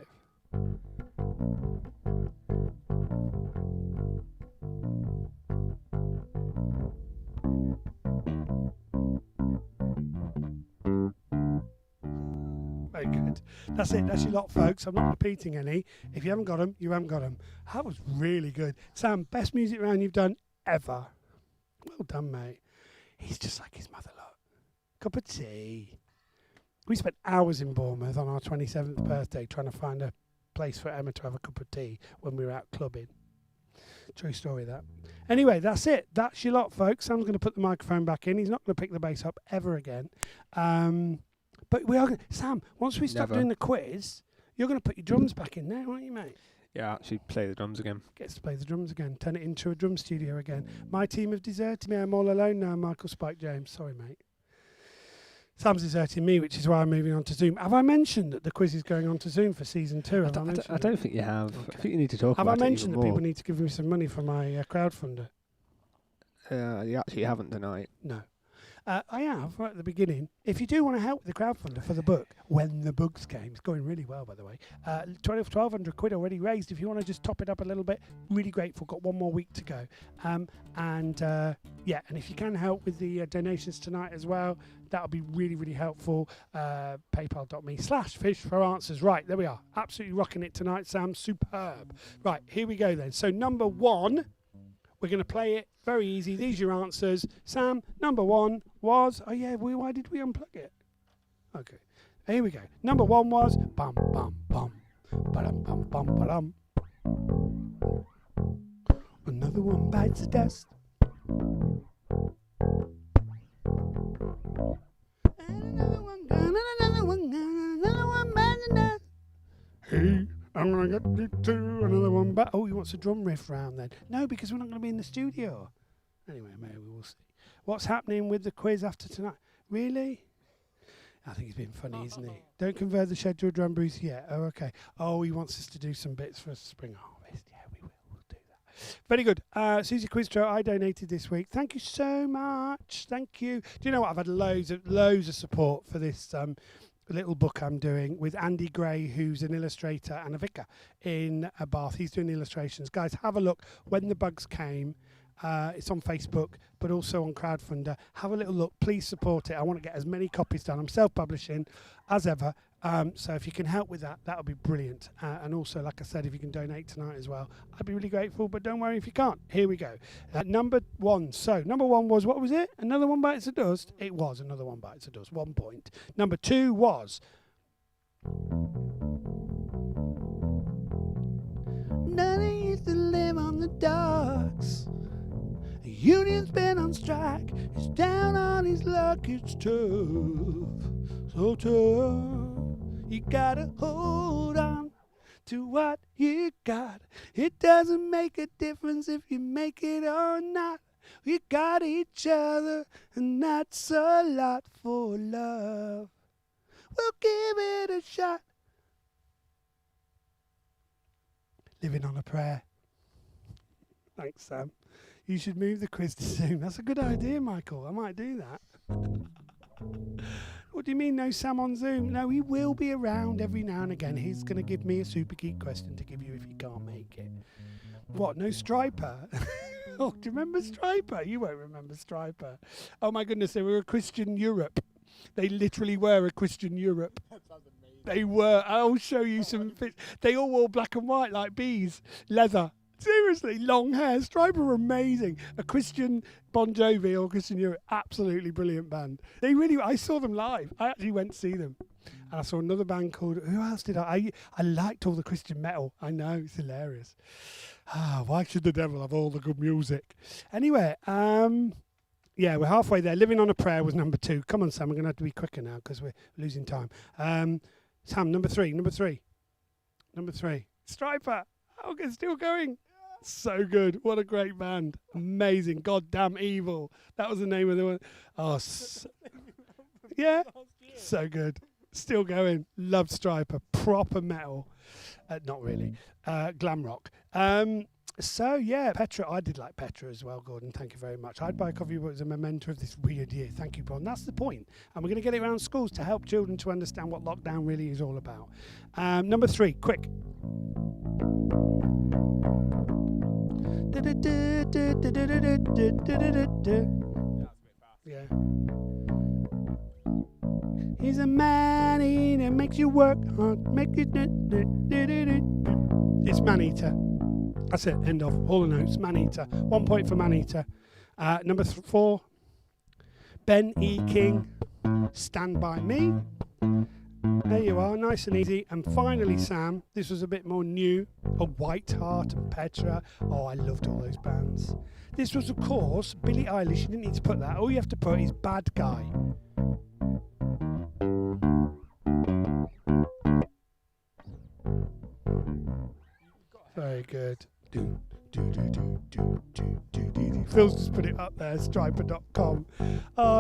Very good. That's it. That's your lot, folks. I'm not repeating any. If you haven't got them, you haven't got them. That was really good. Sam, best music round you've done ever. Well done, mate. He's just like his mother, look. Cup of tea. We spent hours in Bournemouth on our 27th birthday trying to find a place for Emma to have a cup of tea when we were out clubbing. True story, that. Anyway, that's it. That's your lot, folks. Sam's going to put the microphone back in. He's not going to pick the bass up ever again. But we are Sam, once we stop doing the quiz, you're going to put your drums back in there, aren't you, mate? Yeah, actually play the drums again. Gets to play the drums again. Turn it into a drum studio again. My team have deserted me. I'm all alone now, Michael Spike James. Sorry, mate. Sam's deserting me, which is why I'm moving on to Zoom. Have I mentioned that the quiz is going on to Zoom for season 2? I don't think you have. Okay. I think you need to talk about it. Have I mentioned that more. people need to give me some money for my crowdfunder? You actually haven't tonight. No. I have, right at the beginning. If you do want to help with the crowdfunder for the book, When the Bugs Came, it's going really well, by the way. 1,200 quid already raised. If you want to just top it up a little bit, really grateful. Got one more week to go. And if you can help with the donations tonight as well, that'll be really, really helpful. PayPal.me/fish for answers. Right, there we are. Absolutely rocking it tonight, Sam. Superb. Right, here we go then. So number 1, we're going to play it. Very easy. These are your answers. Sam, number 1 was... Oh, yeah, why did we unplug it? Okay. Here we go. Number 1 was... Bum, bum, bum. Ba-dum, bum, bum, ba-dum. Another one bites the dust. Another one bites the dust. Hey. I'm going to get you to another one back. Oh, he wants a drum riff round then. No, because we're not going to be in the studio. Anyway, maybe we'll see. What's happening with the quiz after tonight? Really? I think he's been funny, isn't he? Don't convert the shed to a drum booth yet. Oh, okay. Oh, he wants us to do some bits for Spring Harvest. Yeah, we will. We'll do that. Very good. Susie Quiztro, I donated this week. Thank you so much. Thank you. Do you know what? I've had loads of support for this little book I'm doing with Andy Gray, who's an illustrator and a vicar in Bath. He's doing illustrations. Guys, have a look. When the Bugs Came, it's on Facebook, but also on Crowdfunder. Have a little look. Please support it. I want to get as many copies done. I'm self-publishing as ever. So if you can help with that, that would be brilliant. And also, like I said, if you can donate tonight as well, I'd be really grateful. But don't worry if you can't. Here we go. Number 1. So number 1 was, what was it? Another One Bites the Dust? It was Another One Bites the Dust. 1 point. Number 2 was... on the docks. The union's been on strike. He's down on his luck. It's tough, so tough. You gotta hold on to what you got. It doesn't make a difference if you make it or not. We got each other, and that's a lot for love. We'll give it a shot. Living on a prayer. Thanks, Sam. You should move the quiz to Zoom. That's a good idea, Michael. I might do that. What do you mean, no Sam on Zoom? No, he will be around every now and again. He's going to give me a super geek question to give you if you can't make it. What, no Striper? Oh, do you remember Striper? You won't remember Striper. Oh, my goodness, they were a Christian Europe. They literally were a Christian Europe. They were. I'll show you some. They all wore black and white like bees. Leather. Seriously, long hair. Striper were amazing. A Christian Bon Jovi or Christian Europe. Absolutely brilliant band. They really. I saw them live. I actually went to see them. And I saw another band called. Who else did I liked all the Christian metal. I know, it's hilarious. Why should the devil have all the good music? Anyway, yeah, we're halfway there. Living on a Prayer was number 2. Come on, Sam, we're going to have to be quicker now because we're losing time. Sam, number 3. Striper. Oh, it's still going. So good. What a great band. Amazing. Goddamn Evil. That was the name of the one. Oh, yeah. So good. Still going. Love Striper. Proper metal. Not really. Glam rock. So, yeah, Petra. I did like Petra as well, Gordon. Thank you very much. I'd buy a coffee book as a memento of this weird year. Thank you, Bron. That's the point. And we're going to get it around schools to help children to understand what lockdown really is all about. Number 3, quick. Yeah. He's a man eater, makes you work hard, make it. It's Man Eater. That's it. End of. All the notes. Man Eater. 1 point for Man Eater. Number 4. Ben E. King. Stand By Me. There you are. Nice and easy. And finally, Sam. This was a bit more new. White Heart and Petra. Oh, I loved all those bands. This was, of course, Billie Eilish. You didn't need to put that. All you have to put is Bad Guy. Very good. Phil's just put it up there, striper.com.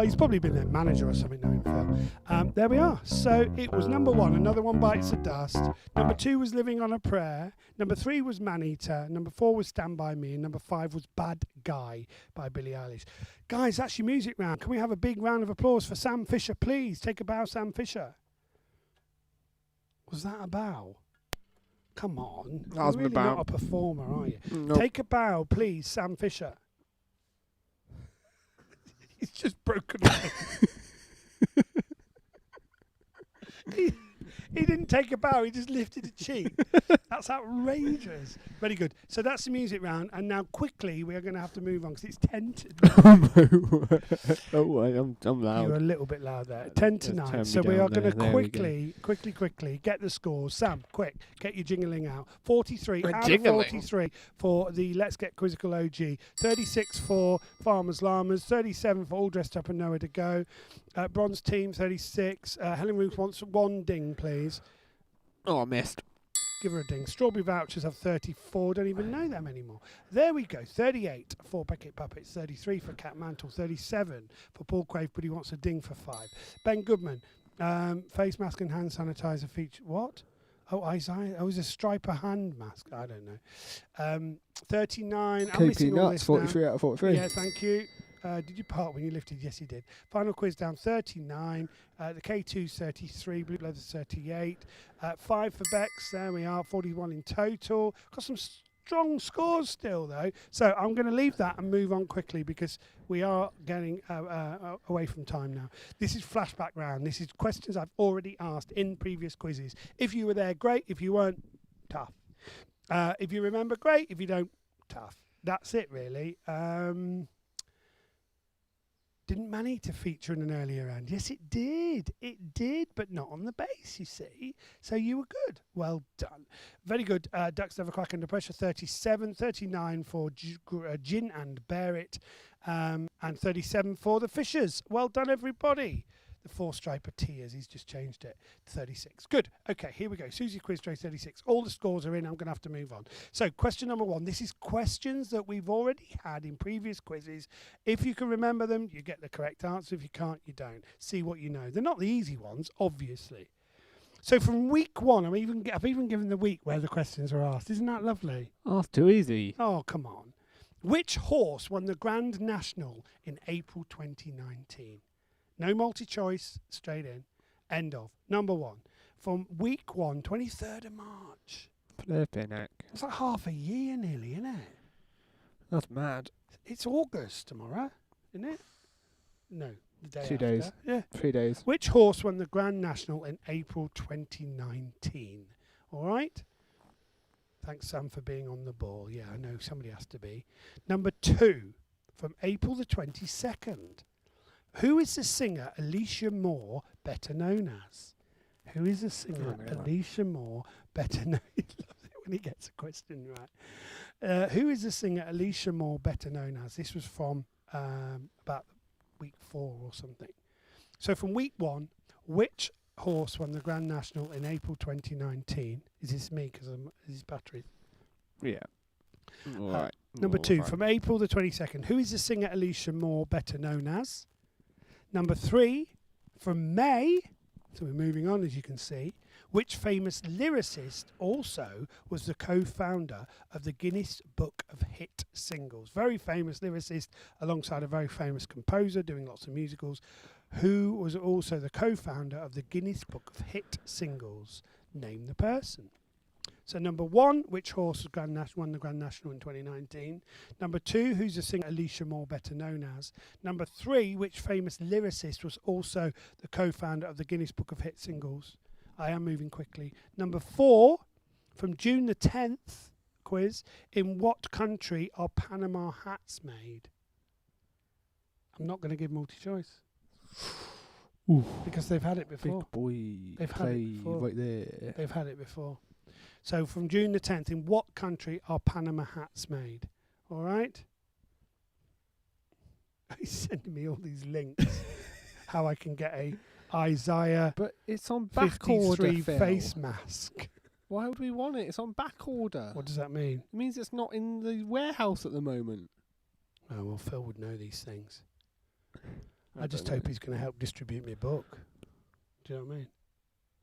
He's probably been their manager or something, knowing Phil. There we are. So it was number 1, Another One Bites the Dust. Number 2 was Living on a Prayer. Number 3 was Man Eater. Number 4 was Stand By Me. And number 5 was Bad Guy by Billie Eilish. Guys, that's your music round. Can we have a big round of applause for Sam Fisher, please? Take a bow, Sam Fisher. Was that a bow? Come on. You're really not a performer, are you? Nope. Take a bow, please, Sam Fisher. He's just broken away. He didn't take a bow, he just lifted a cheek. That's outrageous. Very good. So that's the music round, and now quickly we are going to have to move on because it's 10 to 9. I'm loud. You were a little bit loud there. 10 to 9. So we are going to quickly get the scores. Sam, quick, get your jingling out. 43 out of 43 for the Let's Get Quizzical OG. 36 for Farmers Llamas. 37 for All Dressed Up and Nowhere to Go. Bronze Team, 36. Helen Ruth wants 1 ding, please. Oh, I missed. Give her a ding. Strawberry Vouchers have 34. Don't even know them anymore. There we go. 38 for Beckett Puppets. 33 for Cat Mantle. 37 for Paul Crave, but he wants a ding for 5. Ben Goodman. Face mask and hand sanitizer feature. What? Oh, Isaiah. Oh, it's a Striper hand mask. I don't know. 39. I'm missing all Nuts, this 43 now. out of 43. Yeah, thank you. Did you part when you lifted? Yes, you did. Final quiz down 39. The K2's 33. Blue Leather's 38. 5 for Bex. There we are. 41 in total. Got some strong scores still, though. So I'm going to leave that and move on quickly because we are getting away from time now. This is Flashback round. This is questions I've already asked in previous quizzes. If you were there, great. If you weren't, tough. If you remember, great. If you don't, tough. That's it, really. Didn't Manita feature in an earlier round? Yes, it did. It did, but not on the bass, you see. So you were good. Well done. Very good. Ducks Never Quack Under Pressure, 37. 39 for Gin and Bear It. And 37 for the Fishers. Well done, everybody. The 4-striper Tears, he's just changed it. 36. Good. Okay, here we go. Susie Quiz Tray 36. All the scores are in. I'm going to have to move on. So, question number 1. This is questions that we've already had in previous quizzes. If you can remember them, you get the correct answer. If you can't, you don't. See what you know. They're not the easy ones, obviously. So, from week 1, I've even given the week where the questions are asked. Isn't that lovely? Oh, it's too easy. Oh, come on. Which horse won the Grand National in April 2019? No multi-choice, straight in. End of. Number 1. From week 1, 23rd of March. Flipping heck. It's like half a year nearly, isn't it? That's mad. It's August tomorrow, isn't it? No, the day 2 after. days. Yeah. 3 days. Which horse won the Grand National in April 2019? All right? Thanks, Sam, for being on the ball. Yeah, I know somebody has to be. Number 2, from April the 22nd. Who is the singer Alicia Moore better known as? Who is the singer Alicia Moore better known? He loves it when he gets a question right. Who is the singer Alicia Moore better known as? This was from about week 4 or something. So from week 1, which horse won the Grand National in April 2019? Is this me because his battery? Yeah. All right. Number 2, Fine. from April the 22nd. Who is the singer Alicia Moore better known as? Number 3, from May, so we're moving on as you can see, which famous lyricist also was the co-founder of the Guinness Book of Hit Singles? Very famous lyricist alongside a very famous composer doing lots of musicals, who was also the co-founder of the Guinness Book of Hit Singles. Name the person. So number 1, which horse won the Grand National in 2019? Number 2, who's the singer Alicia Moore better known as? Number 3, which famous lyricist was also the co-founder of the Guinness Book of Hit Singles? I am moving quickly. Number 4, from June the 10th quiz, in what country are Panama hats made? I'm not going to give multi-choice. Because they've had it before. Big boy. They've had it before. Right there. They've had it before. So from June the 10th, in what country are Panama hats made? All right? He's sending me all these links. How I can get a Isaiah But it's on back order, 53 Phil. face mask. Why would we want it? It's on back order. What does that mean? It means it's not in the warehouse at the moment. Oh, well, Phil would know these things. I just don't hope know. he's going to help distribute my book. Do you know what I mean?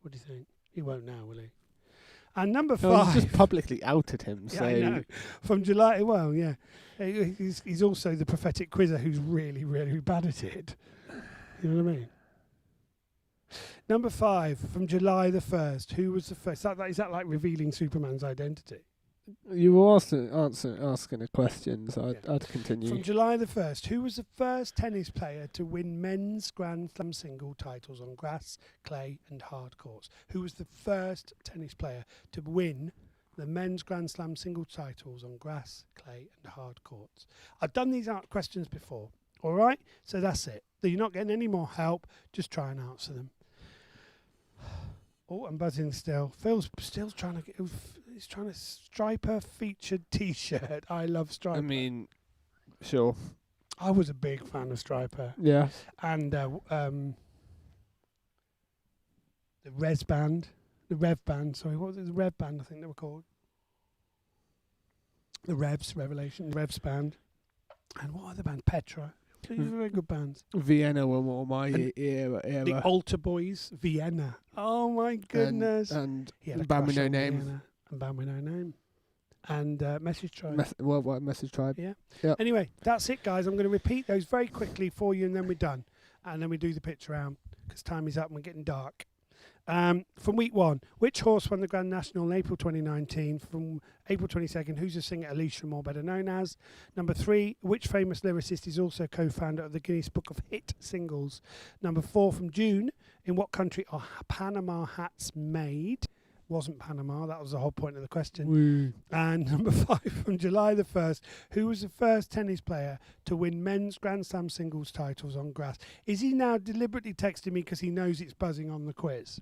What do you think? He won't now, will he? And number 5. No, you just publicly outed him. Yeah, So I know. From July, well, yeah. He's also the prophetic quizzer who's really, really bad at it. You know what I mean? Number 5, from July the 1st. Who was the first? Is that like revealing Superman's identity? you were asking a question, so I'd continue. From July the 1st, who was the first tennis player to win men's Grand Slam single titles on grass, clay and hard courts? Who was the first tennis player to win the men's Grand Slam single titles on grass, clay and hard courts? I've done these questions before, all right? So that's it. You're not getting any more help. Just try and answer them. Oh, I'm buzzing still. Phil's still trying to get... He's trying to Striper featured T-shirt. I love Striper. I mean, sure. I was a big fan of Striper. Yeah. And the Rev Band. Sorry, what was it? The Rev Band, I think they were called. The Revs, Revelation, the Revs Band. And what other band? Petra. These are very good bands. Vienna were more my And era. The Altar Boys, Vienna. Oh my goodness. And He had a Band With crush No on Name. Vienna. And Band With No Name. And Message Tribe. Worldwide Message Tribe. Yeah. Yep. Anyway, that's it, guys. I'm going to repeat those very quickly for you, and then we're done. And then we do the pitch round because time is up and we're getting dark. From week 1, which horse won the Grand National in April 2019? From April 22nd, who's the singer Alicia Moore better known as? Number 3, which famous lyricist is also co-founder of the Guinness Book of Hit Singles? Number 4, from June, in what country are Panama hats made? Wasn't Panama. That was the whole point of the question. Woo. And number 5, from July the 1st, who was the first tennis player to win men's Grand Slam singles titles on grass? Is he now deliberately texting me because he knows it's buzzing on the quiz?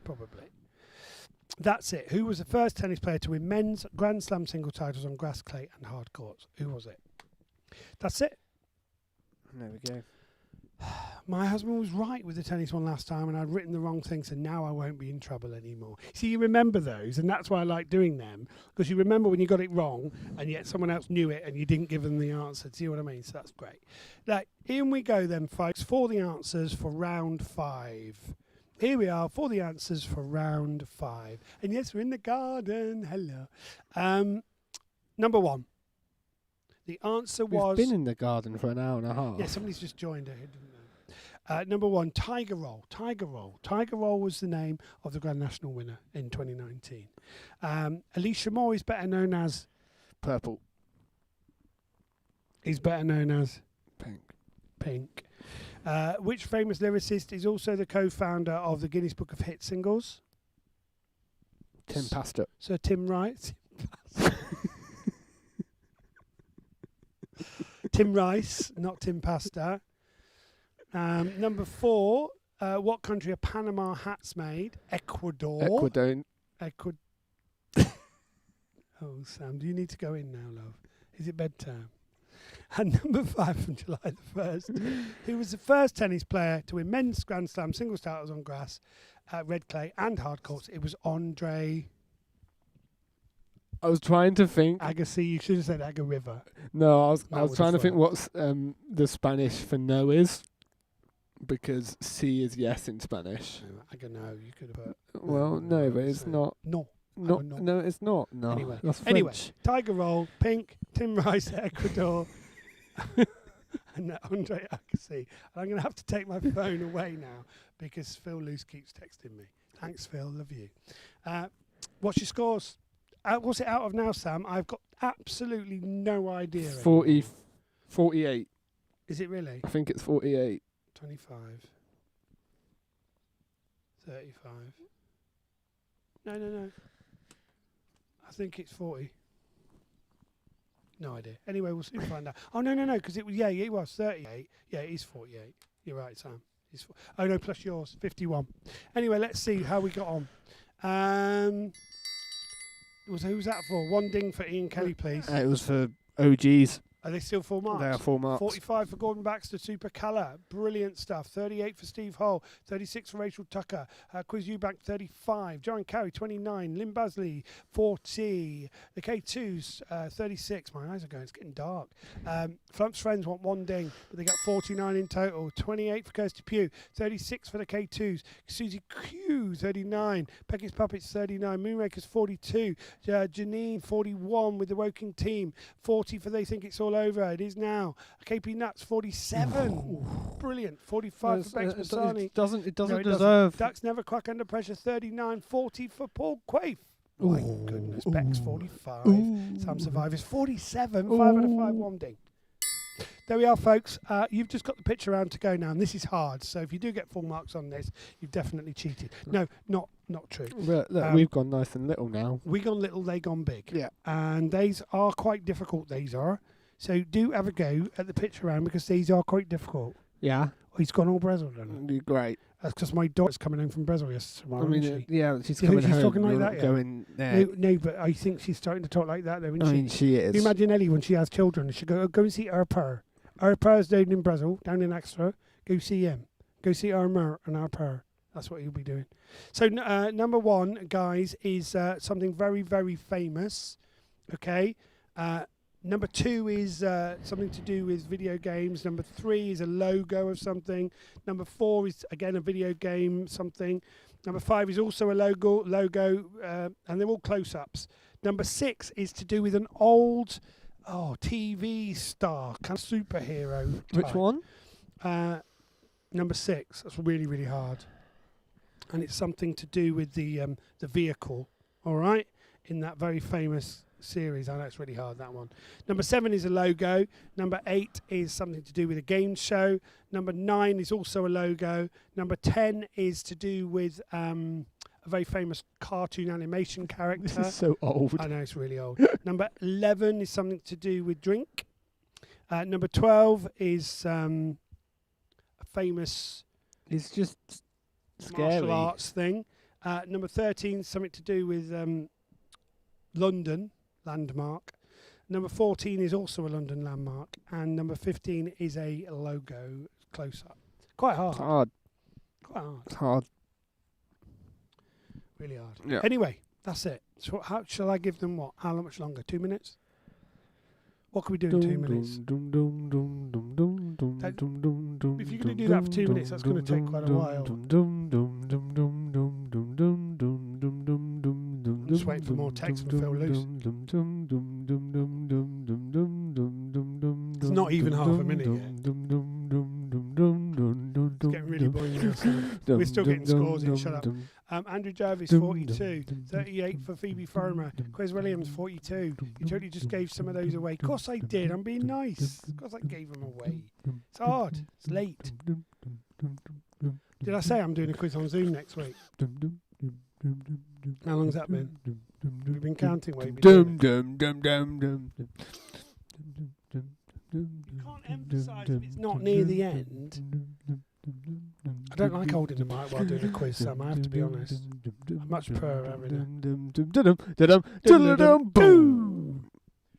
Probably. That's it. Who was the first tennis player to win men's Grand Slam single titles on grass, clay and hard courts? Who was it? That's it. There we go. My husband was right with the tennis one last time, and I'd written the wrong thing, so now I won't be in trouble anymore. See, you remember those, and that's why I like doing them, because you remember when you got it wrong, and yet someone else knew it, and you didn't give them the answer. See what I mean? So that's great. Right, in we go then, folks, for the answers for round 5. Here we are for the answers for round 5. And yes, we're in the garden. Hello. Number 1. The answer was... We've been in the garden for an hour and a half. Yeah, somebody's just joined her. Number 1, Tiger Roll. Tiger Roll. Tiger Roll was the name of the Grand National winner in 2019. Alicia Moore is better known as... Purple. He's better known as... Pink. Pink. Which famous lyricist is also the co-founder of the Guinness Book of Hit Singles? Tim Pastor. Sir Tim Rice. Tim Rice, not Tim Pasta. Number 4, what country are Panama hats made? Ecuador. Ecuador. Oh, Sam, do you need to go in now, love? Is it bedtime? And number 5, from July the 1st, who was the first tennis player to win men's Grand Slam singles titles on grass, red clay and hard courts? It was Andre I was trying to think. Agassi. You should have said River. No, I was would've trying to think worked. what's the Spanish for no is, because C is yes in Spanish. No, you could have put... Well, no, but it's so- not. No. No, no. no, it's not. No, Anyway. that's Anyway, French. Tiger Roll, Pink, Tim Rice, Ecuador, and Andre Agassi. And I'm going to have to take my phone away now because Phil Luce keeps texting me. Thanks, Phil. Love you. What's your scores? What's it out of now, Sam? I've got absolutely no idea. 48. Is it really? I think it's 48. 25. 35. No. I think it's 40. No idea. Anyway, we'll soon find out. Oh, no, because it was 38. Yeah, it is 48. You're right, Sam. Oh, no, plus yours, 51. Anyway, let's see how we got on. Who was that for? 1 ding for Ian Kelly, please. It was for OGs. Are they still full marks? They are full marks. 45 for Gordon Baxter, super colour. Brilliant stuff. 38 for Steve Hull. 36 for Rachel Tucker. Quiz Eubank, 35. John Carey, 29. Lynn Basley, 40. The K2s, 36. My eyes are going. It's getting dark. Flump's friends want 1 ding, but they got 49 in total. 28 for Kirsty Pugh. 36 for the K2s. Susie Q, 39. Peggy's Puppets, 39. Moonrakers, 42. Janine, 41 with the Woking team. 40 for They Think It's All Over. It is now. KP Nuts, 47. Brilliant. 45 for Bex Masani. It doesn't No, deserve. it doesn't. Ducks Never Quack Under Pressure, 39. 40 for Paul Quaife. My goodness. Bex, 45. Some Survivors, 47. 5 out of 5, 1 ding. There we are, folks. You've just got the pitch around to go now, and this is hard. So if you do get full marks on this, you've definitely cheated. No, not true. Look, we've gone nice and little now. We gone little, they gone big. Yeah. And these are quite difficult, these are. So do have a go at the pitch around because these are quite difficult. Yeah. Oh, he's gone all Brazil, then. Great. That's because my daughter's coming home from Brazil tomorrow, isn't she? yeah, she's Do you coming think she's home. talking like You're that not yet? going there. No, but I think she's starting to talk like that, though, isn't I she? mean, she is. You imagine Ellie when she has children, she go and see her per. Our Per's down in Brazil, down in Exeter. Go see him. Go see our Mer and our Per. That's what he'll be doing. So number 1, guys, is something very, very famous. Okay. Number 2 is something to do with video games. Number 3 is a logo of something. Number 4 is, again, a video game something. Number 5 is also a logo, and they're all close-ups. Number 6 is to do with an old... TV star, kind of superhero type. Which one? Number 6. That's really, really hard. And it's something to do with the vehicle, all right, in that very famous series. I know it's really hard, that one. Number 7 is a logo. Number 8 is something to do with a game show. Number 9 is also a logo. Number 10 is to do with a very famous cartoon animation character. This is so old. I know, it's really old. Number 11 is something to do with drink. Number 12 is a famous It's just scary. martial arts thing. Number 13 is something to do with London landmark. Number 14 is also a London landmark. And number 15 is a logo close-up. Quite hard. It's hard. Quite hard. It's hard. Really hard. Yeah. Anyway, that's it. So how shall I give them what? How much longer? 2 minutes? What can we do in 2 minutes? If you're going to do that for 2 minutes, that's going to take quite a while. I'm just waiting for more text from Phil Loose. It's not even half a minute yet. It's getting really boring now, so we're still getting scores in. Shut up. Andrew Jarvis, 42. 38 for Phoebe Farmer. Quiz Williams, 42. You totally just gave some of those away. Of course I did. I'm being nice. Of course I gave them away. It's hard. It's late. Did I say I'm doing a quiz on Zoom next week? How long's that been? Have you been counting while you've been doing it? You can't emphasise if it's not near the end. I don't like holding the mic while doing a quiz, Sam, I have to be honest. I much prefer having it.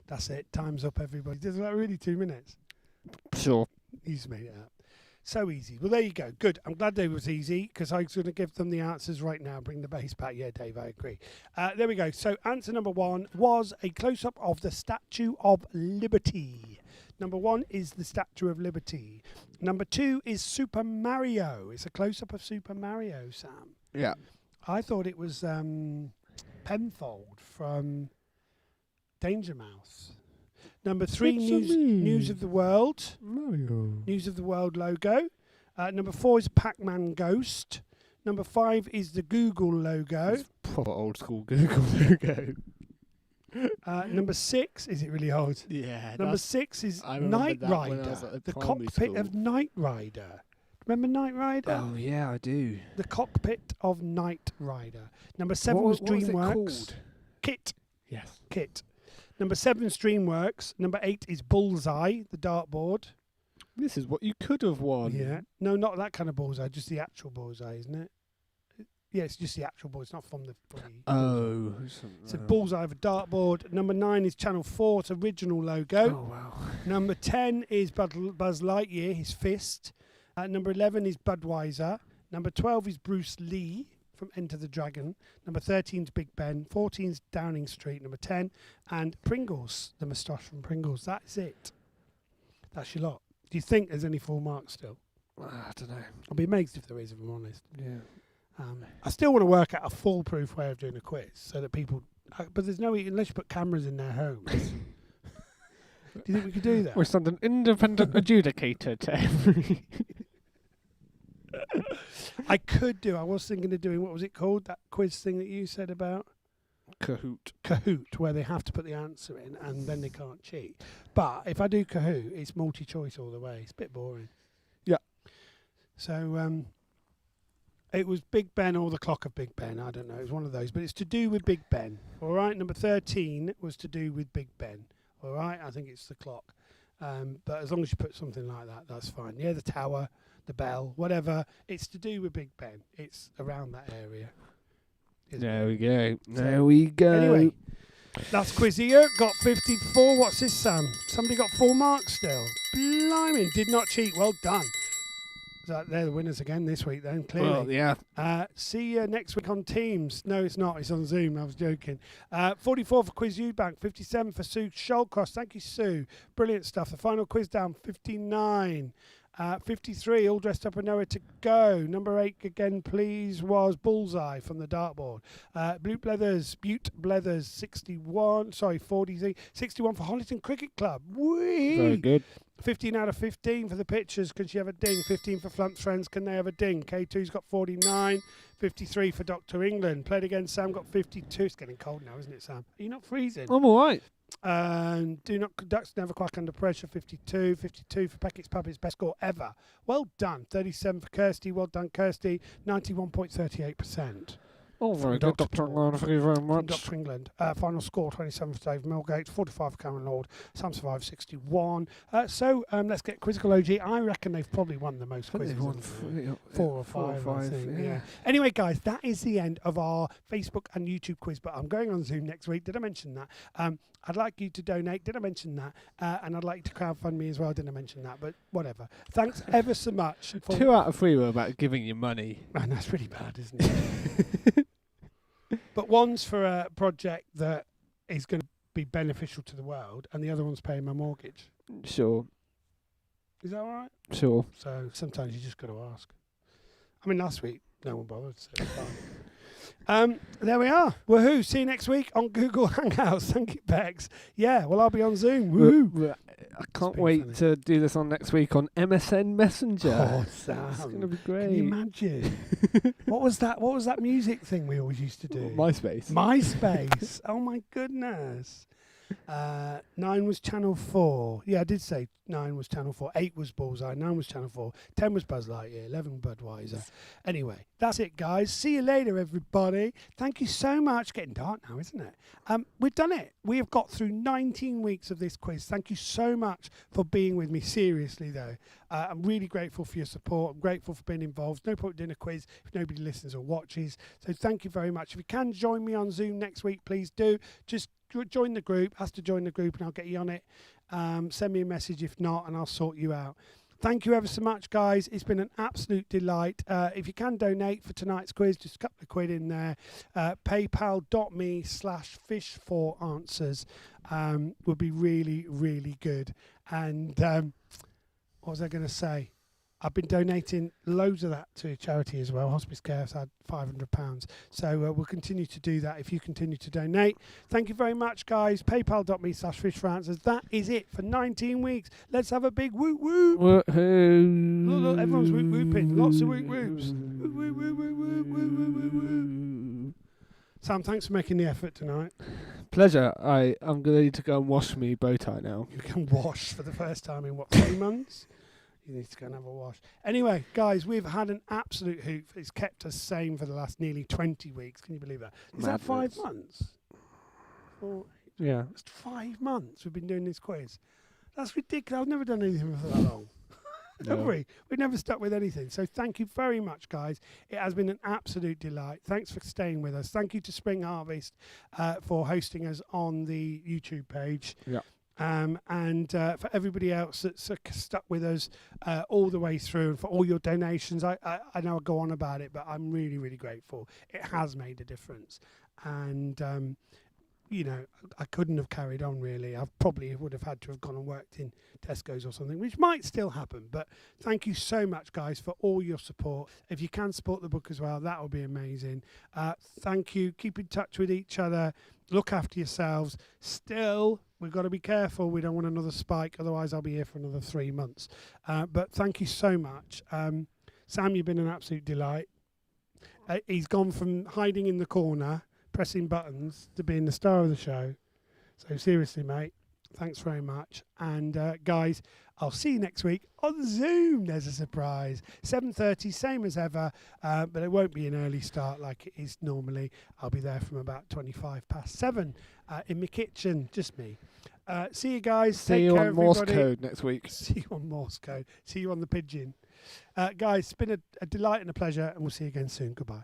That's it, time's up everybody. Isn't that really 2 minutes? Sure. You just made it up. So easy. Well, there you go. Good. I'm glad they was easy because I was going to give them the answers right now. Bring the bass back. Yeah, Dave, I agree. There we go. So answer number 1 was a close-up of the Statue of Liberty. Number 1 is the Statue of Liberty. Number 2 is Super Mario. It's a close-up of Super Mario, Sam. Yeah. I thought it was Penfold from Danger Mouse. Number 3, News of the World. Mario. News of the World logo. Number 4 is Pac-Man Ghost. Number 5 is the Google logo. It's proper old school Google logo. Number 6, is it really old? Yeah. Number 6 is I remember Knight that when I Rider. was at The primary cockpit school. of Knight Rider. Remember Knight Rider? Oh yeah, I do. The cockpit of Knight Rider. Number 7 was what was it DreamWorks. called? Kit. Yes. Kit. Number 7 is DreamWorks. Number 8 is Bullseye, the dartboard. This is what you could have won. Yeah. No, not that kind of bullseye, just the actual bullseye, isn't it? Yeah, it's just the actual bullseye. It's not from the bloody Oh. It's a bullseye of a dartboard. Number 9 is Channel 4's original logo. Oh wow. Number 10 is Buzz Lightyear, his fist. Number 11 is Budweiser. Number 12 is Bruce Lee from Enter the Dragon. Number 13 is Big Ben. 14 is Downing Street. Number 10. And Pringles, the moustache from Pringles. That's it. That's your lot. Do you think there's any full marks still? I don't know. I'll be amazed if there is, if I'm honest. Yeah. I still want to work out a foolproof way of doing a quiz so that people... but there's no... Unless you put cameras in their homes. Do you think we could do that? We send an independent adjudicator to every... I could do. I was thinking of doing, what was it called? That quiz thing that you said about? Kahoot, where they have to put the answer in and then they can't cheat. But if I do Kahoot, it's multi-choice all the way. It's a bit boring. Yeah. So it was Big Ben or the clock of Big Ben. I don't know. It was one of those. But it's to do with Big Ben. All right. Number 13 was to do with Big Ben. All right. I think it's the clock. But as long as you put something like that, that's fine. Yeah, the tower, the bell, whatever. It's to do with Big Ben. It's around that area. There we go. There we go. Anyway, last quiz here. Got 54. What's this, Sam? Somebody got 4 marks still. Blimey. Did not cheat. Well done. So they're the winners again this week then, clearly. Well, yeah. See you next week on Teams. No, it's not. It's on Zoom. I was joking. 44 for Quiz Eubank. 57 for Sue Shoalcross. Thank you, Sue. Brilliant stuff. The final quiz down, 59. 53, all dressed up and nowhere to go. Number 8 again, please, was Bullseye from the dartboard. Butte Blethers, 61. Sorry, 43. 61 for Hollyton Cricket Club. Whee! Very good. 15 out of 15 for the pitchers. Can she have a ding? 15 for Flump's Friends. Can they have a ding? K2's got 49. 53 for Dr. England. Played again. Sam got 52. It's getting cold now, isn't it, Sam? Are you not freezing? I'm all right. Do not conduct, never quack under pressure. 52. 52 for Peckett's Puppets, best score ever. Well done. 37 for Kirsty. Well done, Kirsty. 91.38%. Oh, very From good, Dr. Dr. Paul. Thank you very From much. Dr. England. Final score 27 for Dave Milgate, 45 for Cameron Lord, Sam Survive 61. So let's get Quizzical OG. I reckon they've probably won the most I think quizzes. they've won haven't they? 4 four or 5, I think. yeah. Yeah. Anyway, guys, that is the end of our Facebook and YouTube quiz. But I'm going on Zoom next week. Did I mention that? I'd like you to donate. Did I mention that? And I'd like you to crowdfund me as well. Didn't I mention that? But whatever. Thanks ever so much. For 2 out of 3 were about giving you money. Man, that's really bad, isn't it? But one's for a project that is going to be beneficial to the world, and the other one's paying my mortgage. Sure, Is that all right? sure. So sometimes you just got to ask. I mean, last week no one bothered, so it's fine. There we are. Woohoo! See you next week on Google Hangouts. Thank you, Bex. Yeah, well, I'll be on Zoom. Woohoo! I can't been wait funny. to do this on next week on MSN Messenger. Oh, It's going to Sam. be Can you great. imagine? What was that music thing we always used to do? MySpace. MySpace. Oh my goodness. 9 was Channel 4. Yeah, I did say 9 was Channel 4. 8 was Bullseye. 9 was Channel 4. 10 was Buzz Lightyear. 11 Budweiser. Anyway, that's it, guys. See you later, everybody. Thank you so much. Getting dark now, isn't it? We've done it. We have got through 19 weeks of this quiz. Thank you so much for being with me. Seriously, though. I'm really grateful for your support. I'm grateful for being involved. No point doing a quiz if nobody listens or watches. So thank you very much. If you can join me on Zoom next week, please do. Just join the group. Ask to join the group and I'll get you on it. Send me a message if not and I'll sort you out. Thank you ever so much, guys. It's been an absolute delight. If you can donate for tonight's quiz, just a couple of quid in there. PayPal.me/fish4answers would be really, really good. And what was I going to say? I've been donating loads of that to charity as well. Hospice Care has had £500. So we'll continue to do that if you continue to donate. Thank you very much, guys. PayPal.me/fish4answers. That is it for 19 weeks. Let's have a big whoop whoop. Woohoo. Look, everyone's whoop whooping. Lots of whoop whoops. Whoop, whoop, whoop, whoop, whoop, whoop, whoop, whoop, whoop. Sam, thanks for making the effort tonight. Pleasure. I'm ready to go and wash me bow tie now. You can wash for the first time in, 3 months? You need to go and have a wash. Anyway, guys, we've had an absolute hoot. It's kept us sane for the last nearly 20 weeks. Can you believe that? Is that 5 months? Yeah. It's 5 months we've been doing this quiz. That's ridiculous. I've never done anything for that long. Don't worry. We've never stuck with anything. So thank you very much, guys. It has been an absolute delight. Thanks for staying with us. Thank you to Spring Harvest for hosting us on the YouTube page. Yeah. And for everybody else that's stuck with us all the way through, and for all your donations. I know I go on about it, but I'm really, really grateful. It has made a difference. And, I couldn't have carried on, really. I probably would have had to have gone and worked in Tesco's or something, which might still happen. But thank you so much, guys, for all your support. If you can support the book as well, that would be amazing. Thank you. Keep in touch with each other. Look after yourselves. Still, we've got to be careful. We don't want another spike. Otherwise, I'll be here for another 3 months. But thank you so much. Sam, you've been an absolute delight. He's gone from hiding in the corner, pressing buttons, to being the star of the show. So seriously, mate, thanks very much. And guys, I'll see you next week on Zoom. There's a surprise. 7:30, same as ever, but it won't be an early start like it is normally. I'll be there from about 7:25 in my kitchen, just me. See you guys. See you on Morse code next week. See you on Morse code. See you on the pigeon. Guys, it's been a delight and a pleasure, and we'll see you again soon. Goodbye.